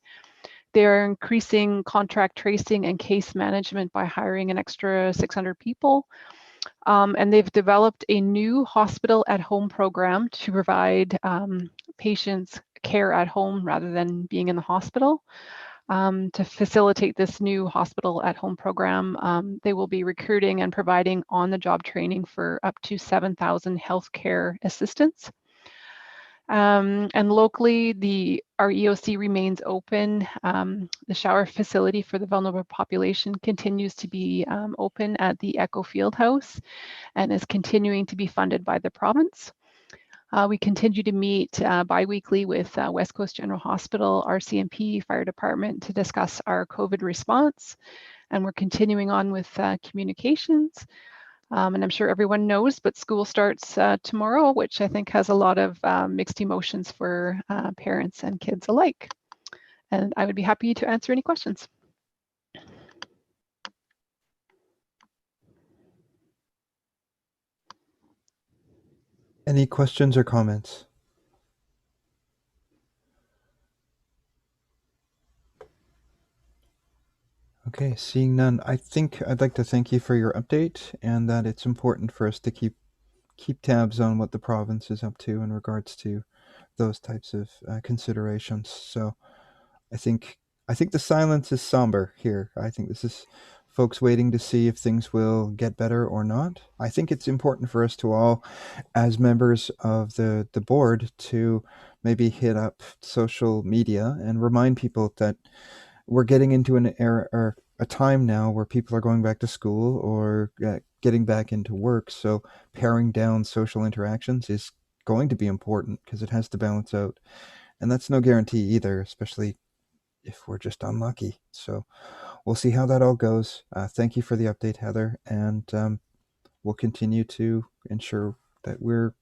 They're increasing contract tracing and case management by hiring an extra 600 people. And they've developed a new hospital at home program to provide patients care at home rather than being in the hospital. To facilitate this new hospital at home program, they will be recruiting and providing on-the-job training for up to 7,000 healthcare assistants. And locally, our EOC remains open. The shower facility for the vulnerable population continues to be open at the Echo Field House and is continuing to be funded by the province. We continue to meet bi-weekly with West Coast General Hospital, RCMP, Fire Department to discuss our COVID response. And we're continuing on with communications. And I'm sure everyone knows, but school starts tomorrow, which I think has a lot of mixed emotions for parents and kids alike. And I would be happy to answer any questions. Any questions or comments? Okay, seeing none, I think I'd like to thank you for your update and that it's important for us to keep tabs on what the province is up to in regards to those types of considerations. So I think the silence is somber here. I think this is folks waiting to see if things will get better or not. I think it's important for us to all, as members of the board, to maybe hit up social media and remind people that we're getting into an era or a time now where people are going back to school or getting back into work. So paring down social interactions is going to be important because it has to balance out. And that's no guarantee either, especially if we're just unlucky. So we'll see how that all goes. Thank you for the update, Heather. And we'll continue to ensure that we're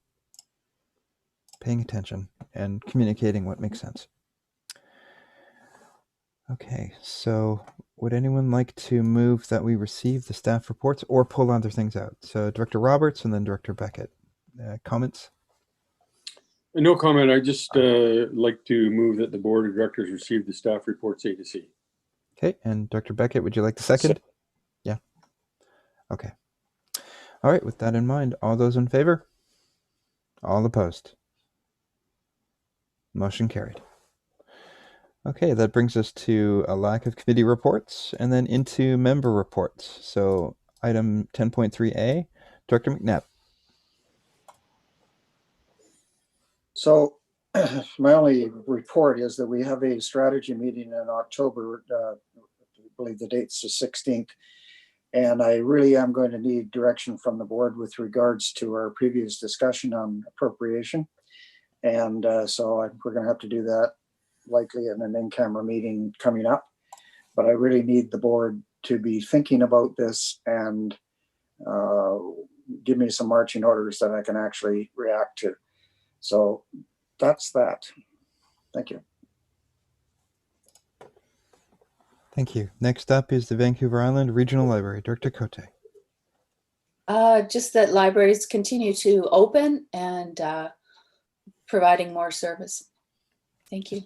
paying attention and communicating what makes sense. Okay, so would anyone like to move that we receive the staff reports or pull other things out? So Director Roberts and then Director Beckett. Comments? No comment. I just like to move that the board of directors receive the staff reports A to C. Okay, and Dr. Beckett, would you like to second? Yeah. Okay. All right, with that in mind, all those in favor? All opposed? Motion carried. Okay, that brings us to a lack of committee reports and then into member reports. So item 10.3A, Director McNabb. So my only report is that we have a strategy meeting in October. I believe the date's the 16th. And I really am going to need direction from the board with regards to our previous discussion on appropriation. And so we're going to have to do that likely in an in-camera meeting coming up. But I really need the board to be thinking about this and give me some marching orders that I can actually react to. So that's that. Thank you. Thank you. Next up is the Vancouver Island Regional Library, Director Cote. Just that libraries continue to open and providing more service. Thank you.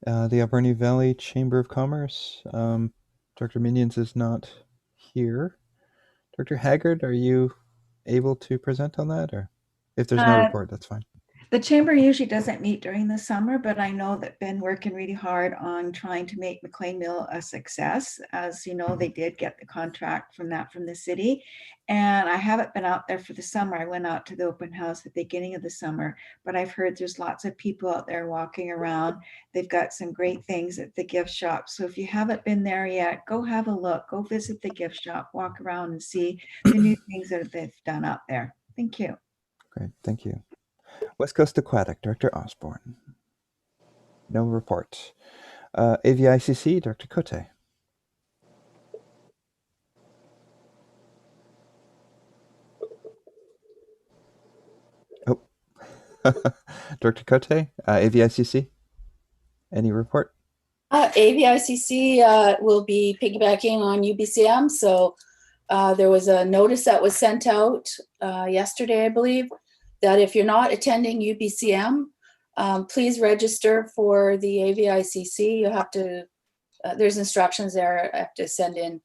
The Alberni Valley Chamber of Commerce. Dr. Minions is not here. Dr. Haggard, are you able to present on that? Or if there's no report, that's fine. The chamber usually doesn't meet during the summer, but I know that been working really hard on trying to make McLean Mill a success. As you know, they did get the contract from the city. And I haven't been out there for the summer. I went out to the open house at the beginning of the summer, but I've heard there's lots of people out there walking around. They've got some great things at the gift shop. So if you haven't been there yet, go have a look, go visit the gift shop, walk around and see the new things that they've done out there. Thank you. Great, thank you. West Coast Aquatic, Director Osborne. No report. AVICC, Dr. Cote. Oh, Dr. Cote, AVICC. Any report? AVICC will be piggybacking on UBCM. So there was a notice that was sent out yesterday, I believe, that if you're not attending UBCM, please register for the AVICC. You have to, there's instructions there, have to send in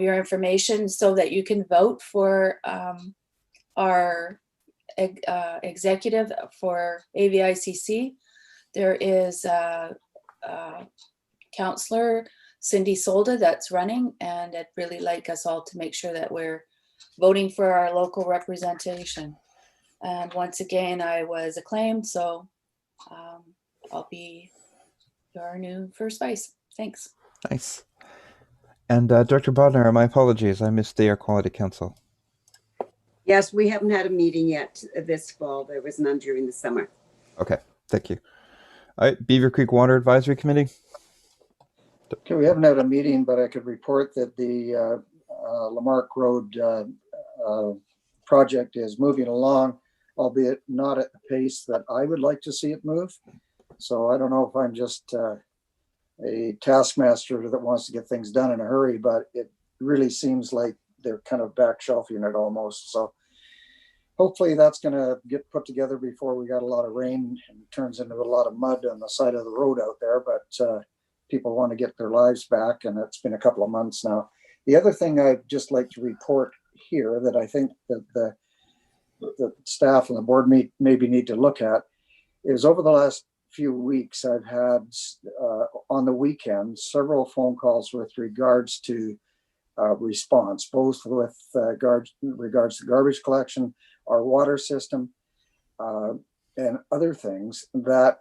your information so that you can vote for our executive for AVICC. There is Councillor Cindy Solda that's running, and I'd really like us all to make sure that we're voting for our local representation. And once again, I was acclaimed, so I'll be your new first vice. Thanks. Nice. And Dr. Bodnar, my apologies. I missed the Air Quality Council. Yes, we haven't had a meeting yet this fall. There was none during the summer. Okay, thank you. All right, Beaver Creek Water Advisory Committee. Okay, we haven't had a meeting, but I could report that the Lamarck Road project is moving along, albeit not at the pace that I would like to see it move. So I don't know if I'm just a taskmaster that wants to get things done in a hurry, but it really seems like they're kind of back shelving it almost. So hopefully that's going to get put together before we got a lot of rain and turns into a lot of mud on the side of the road out there. But people want to get their lives back, and it's been a couple of months now. The other thing I'd just like to report here that I think that the staff and the board maybe need to look at is over the last few weeks, I've had on the weekend several phone calls with regards to response, both with regards to garbage collection, our water system, and other things that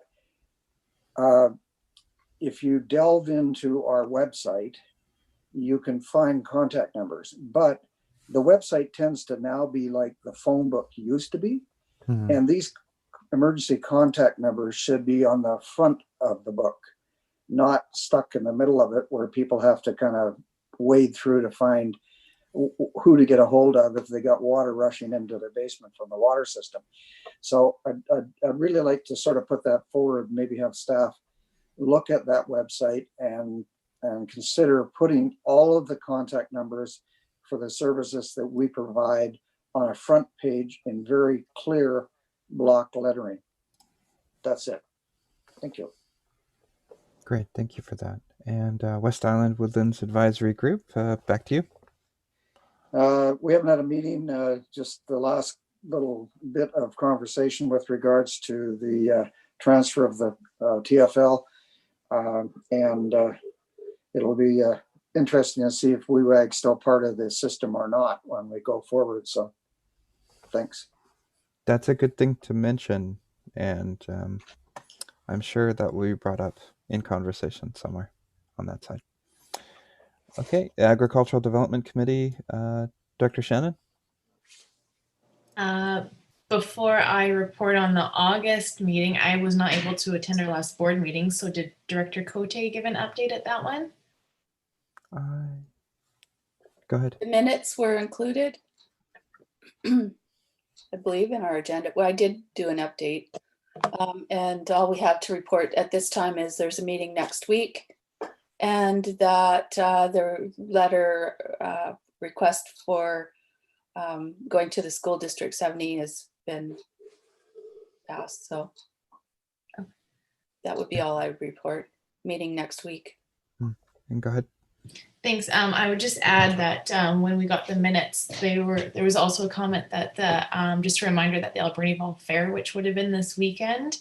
if you delve into our website, you can find contact numbers, but the website tends to now be like the phone book used to be. Mm-hmm. And these emergency contact numbers should be on the front of the book, not stuck in the middle of it where people have to kind of wade through to find who to get a hold of if they got water rushing into their basement from the water system. So I'd really like to sort of put that forward, maybe have staff look at that website and consider putting all of the contact numbers for the services that we provide on a front page in very clear block lettering. That's it. Thank you. Great, thank you for that. And West Island Woodlands Advisory Group, back to you. We haven't had a meeting, just the last little bit of conversation with regards to the transfer of the TFL. And it'll be interesting to see if WEWAG's still part of the system or not when we go forward. So thanks. That's a good thing to mention. And I'm sure that will be brought up in conversation somewhere on that side. Okay, Agricultural Development Committee, Dr. Shannon. Before I report on the August meeting, I was not able to attend our last board meeting. So did Director Cote give an update at that one? Go ahead. The minutes were included, I believe, in our agenda. Well, I did do an update. And all we have to report at this time is there's a meeting next week and that the letter request for going to the school district 70 has been passed. So that would be all I would report. Meeting next week. And go ahead. Thanks. I would just add that when we got the minutes, there was also a comment that just a reminder that the Alberni Fall Fair, which would have been this weekend,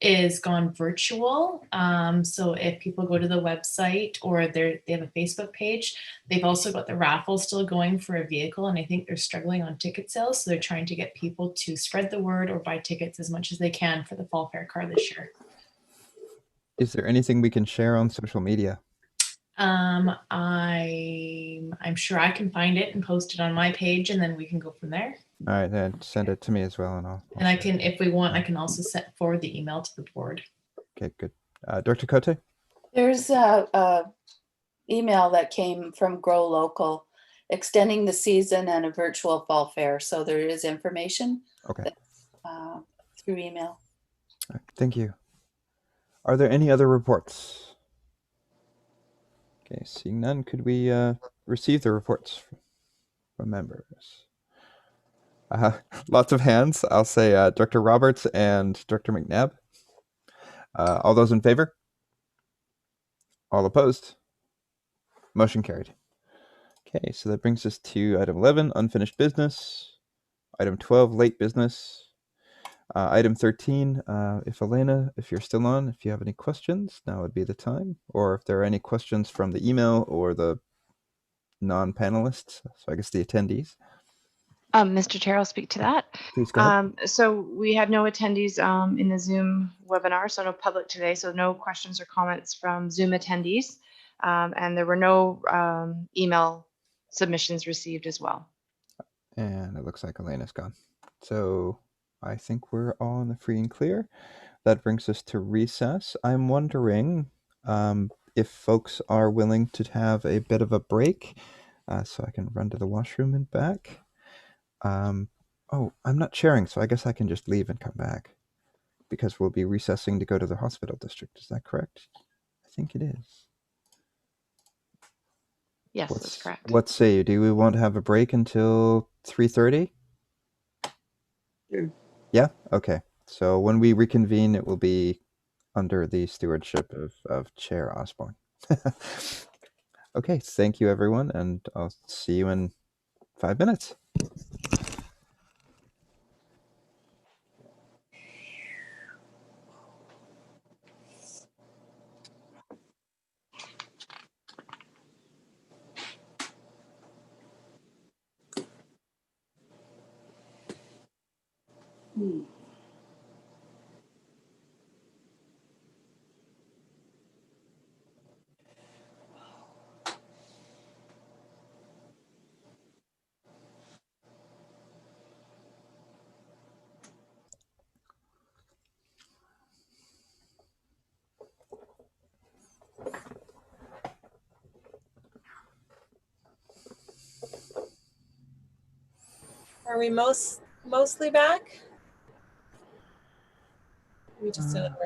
is gone virtual. So if people go to the website or they have a Facebook page, they've also got the raffle still going for a vehicle, and I think they're struggling on ticket sales. So they're trying to get people to spread the word or buy tickets as much as they can for the Fall Fair car this year. Is there anything we can share on social media? I'm sure I can find it and post it on my page, and then we can go from there. All right, then send it to me as well, and I'll And I can, if we want, I can also forward the email to the board. Okay, good. Dr. Cote? There's a email that came from Grow Local extending the season and a virtual fall fair. So there is information. Okay. Through email. All right, thank you. Are there any other reports? Okay, seeing none, could we receive the reports from members? Lots of hands. I'll say Dr. Roberts and Dr. McNabb. All those in favor? All opposed? Motion carried. Okay, so that brings us to item 11, unfinished business. Item 12, late business. Item 13, if Elena, if you're still on, if you have any questions, now would be the time. Or if there are any questions from the email or the non-panelists, so I guess the attendees. Mr. Chair, I'll speak to that. Please go ahead. So we had no attendees in the Zoom webinar, so no public today, so no questions or comments from Zoom attendees. And there were no email submissions received as well. And it looks like Elena's gone. So I think we're all in the free and clear. That brings us to recess. I'm wondering if folks are willing to have a bit of a break so I can run to the washroom and back. Oh, I'm not sharing, so I guess I can just leave and come back because we'll be recessing to go to the hospital district. Is that correct? I think it is. Yes, that's correct. What say you? Do we want to have a break until 3:30? Yeah? Okay. So when we reconvene, it will be under the stewardship of Chair Osborne. Okay, thank you, everyone, and I'll see you in 5 minutes. Are we mostly back? We just did a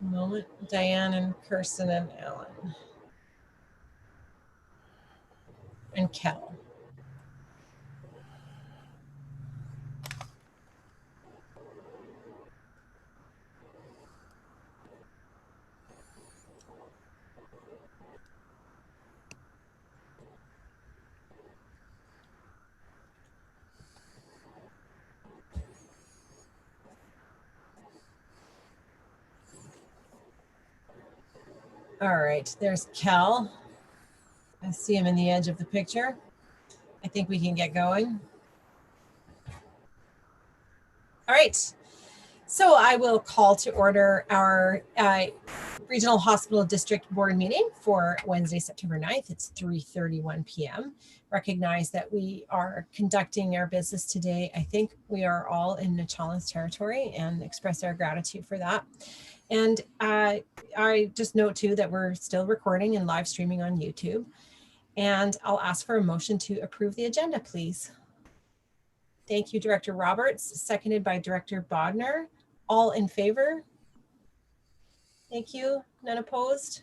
moment. Diane and Kirsten and Alan. And Kel. All right, there's Kel. I see him in the edge of the picture. I think we can get going. All right, so I will call to order our Regional Hospital District Board meeting for Wednesday, September 9th. It's 3:31 p.m. Recognize that we are conducting our business today. I think we are all in Nechala's territory and express our gratitude for that. And I just note too that we're still recording and live streaming on YouTube. And I'll ask for a motion to approve the agenda, please. Thank you, Director Roberts, seconded by Director Bodner. All in favor? Thank you. None opposed?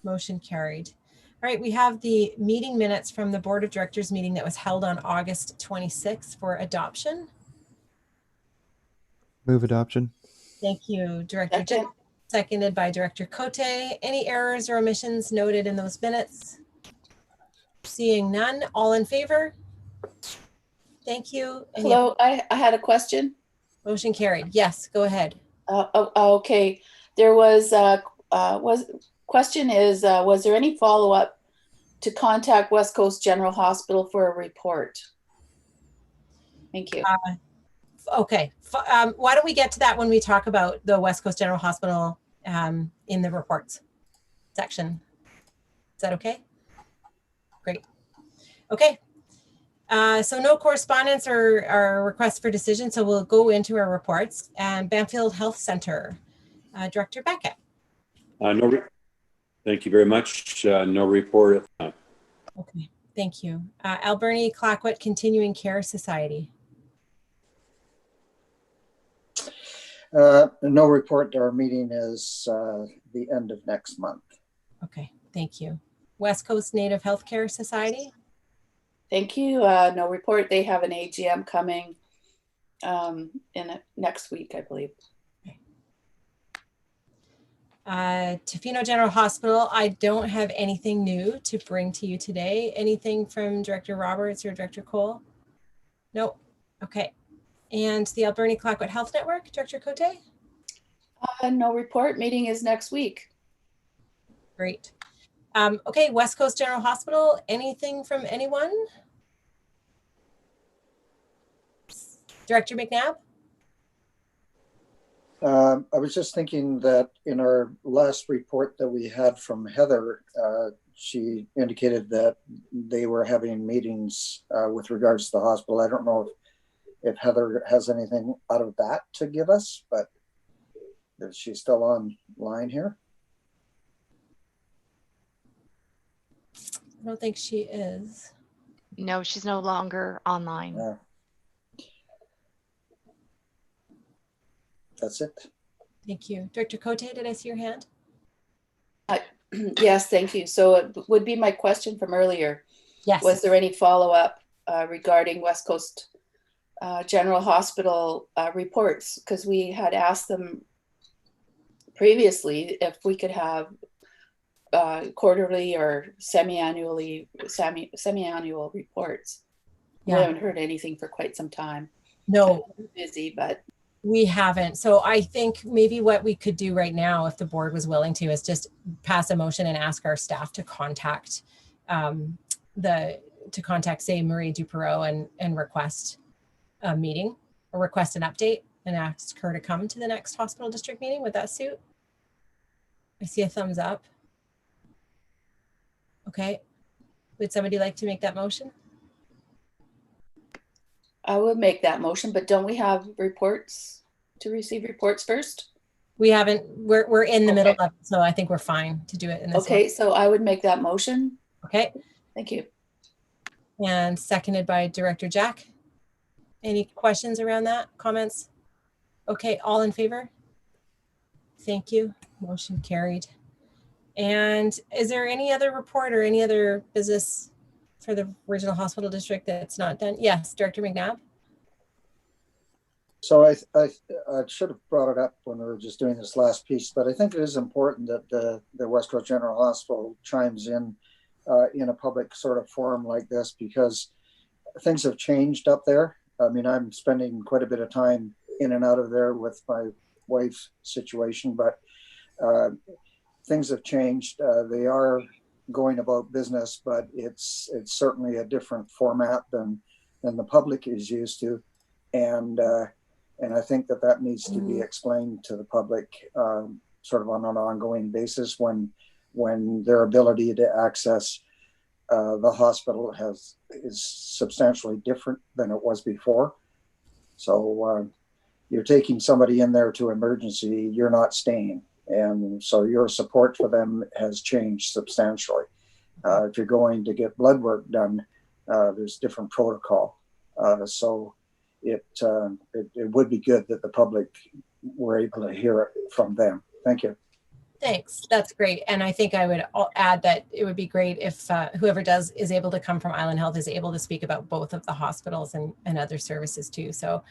Motion carried. All right, we have the meeting minutes from the Board of Directors meeting that was held on August 26th for adoption. Move adoption. Thank you, Director Jack. Seconded by Director Cote. Any errors or omissions noted in those minutes? Seeing none, all in favor? Thank you. Hello, I had a question. Motion carried. Yes, go ahead. Okay, there was question is, was there any follow-up to contact West Coast General Hospital for a report? Thank you. Okay, why don't we get to that when we talk about the West Coast General Hospital in the reports section? Is that okay? Great. Okay. So no correspondence or requests for decision. So we'll go into our reports. Banfield Health Center, Director Beckett. Thank you very much. No report at the time. Okay, thank you. Alberni Clayoquot Continuing Care Society. No report. Our meeting is the end of next month. Okay, thank you. West Coast Native Healthcare Society. Thank you. No report. They have an AGM coming next week, I believe. Tofino General Hospital, I don't have anything new to bring to you today. Anything from Director Roberts or Director Cole? Nope. Okay. And the Alberni Clayoquot Health Network, Director Cote? No report. Meeting is next week. Great. Okay, West Coast General Hospital, anything from anyone? Director McNabb? I was just thinking that in our last report that we had from Heather, she indicated that they were having meetings with regards to the hospital. I don't know if Heather has anything out of that to give us, but is she still online here? I don't think she is. No, she's no longer online. That's it. Thank you. Director Cote, did I see your hand? Yes, thank you. So it would be my question from earlier. Yes. Was there any follow-up regarding West Coast General Hospital reports? Because we had asked them previously if we could have quarterly or semi-annual reports. Yeah. I haven't heard anything for quite some time. No. I'm busy, but we haven't. So I think maybe what we could do right now, if the board was willing to, is just pass a motion and ask our staff to contact say Marie Duperreau and request a meeting or request an update and ask her to come to the next hospital district meeting. Would that suit? I see a thumbs up. Okay. Would somebody like to make that motion? I would make that motion, but don't we have reports to receive reports first? We haven't, we're in the middle of it, so I think we're fine to do it in this Okay, one. so I would make that motion. Okay. Thank you. And seconded by Director Jack. Any questions around that? Comments? Okay, all in favor? Thank you. Motion carried. And is there any other report or any other business for the Regional Hospital District that's not done? Yes, Director McNabb. So I should have brought it up when we were just doing this last piece, but I think it is important that the West Coast General Hospital chimes in a public sort of forum like this, because things have changed up there. I mean, I'm spending quite a bit of time in and out of there with my wife's situation, but things have changed. They are going about business, but it's certainly a different format than the public is used to, and I think that needs to be explained to the public sort of on an ongoing basis when their ability to access the hospital is substantially different than it was before. So you're taking somebody in there to emergency, you're not staying. And so your support for them has changed substantially. If you're going to get blood work done, there's different protocol. So it would be good that the public were able to hear it from them. Thank you. Thanks. That's great. And I think I would add that it would be great if whoever is able to come from Island Health is able to speak about both of the hospitals and other services too. So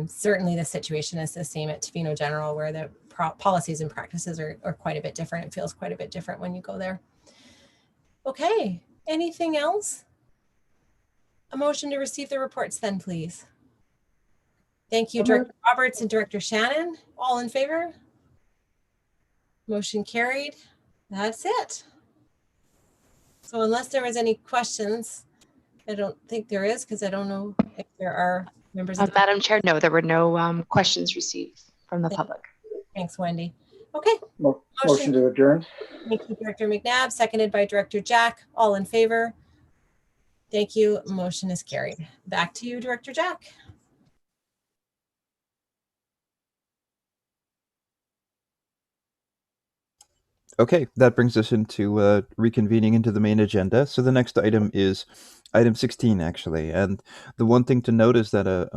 certainly the situation is the same at Tofino General, where the policies and practices are quite a bit different. It feels quite a bit different when you go there. Okay. Anything else? A motion to receive the reports then, please. Thank you, Director Roberts and Director Shannon. All in favor? Motion carried. That's it. So unless there was any questions, I don't think there is, because I don't know if there are members of the Madam Chair, no, there were no questions received from the public. Thanks, Wendy. Okay. Motion to adjourn. Thank you, Director McNabb, seconded by Director Jack. All in favor? Thank you. Motion is carried. Back to you, Director Jack. Okay, that brings us into reconvening into the main agenda. So the next item is item 16, actually. And the one thing to note is that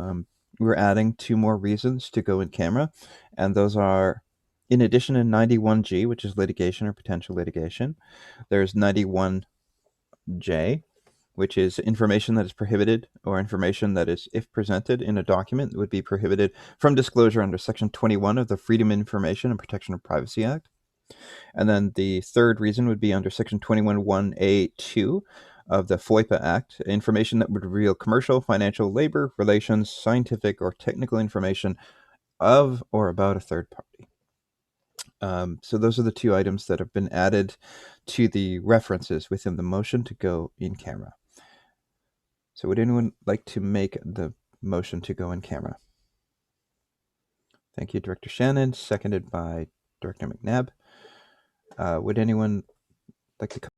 we're adding 2 more reasons to go in camera. And those are, in addition to 91G, which is litigation or potential litigation, there's 91J, which is information that is prohibited, or information that is, if presented in a document, would be prohibited from disclosure under Section 21 of the Freedom of Information and Protection of Privacy Act. And then the third reason would be under Section 21(1)(a)(2) of the FOIPA Act, information that would reveal commercial, financial, labor, relations, scientific, or technical information of or about a third party. So those are the 2 items that have been added to the references within the motion to go in camera. So would anyone like to make the motion to go in camera? Thank you, Director Shannon, seconded by Director McNabb. Would anyone like to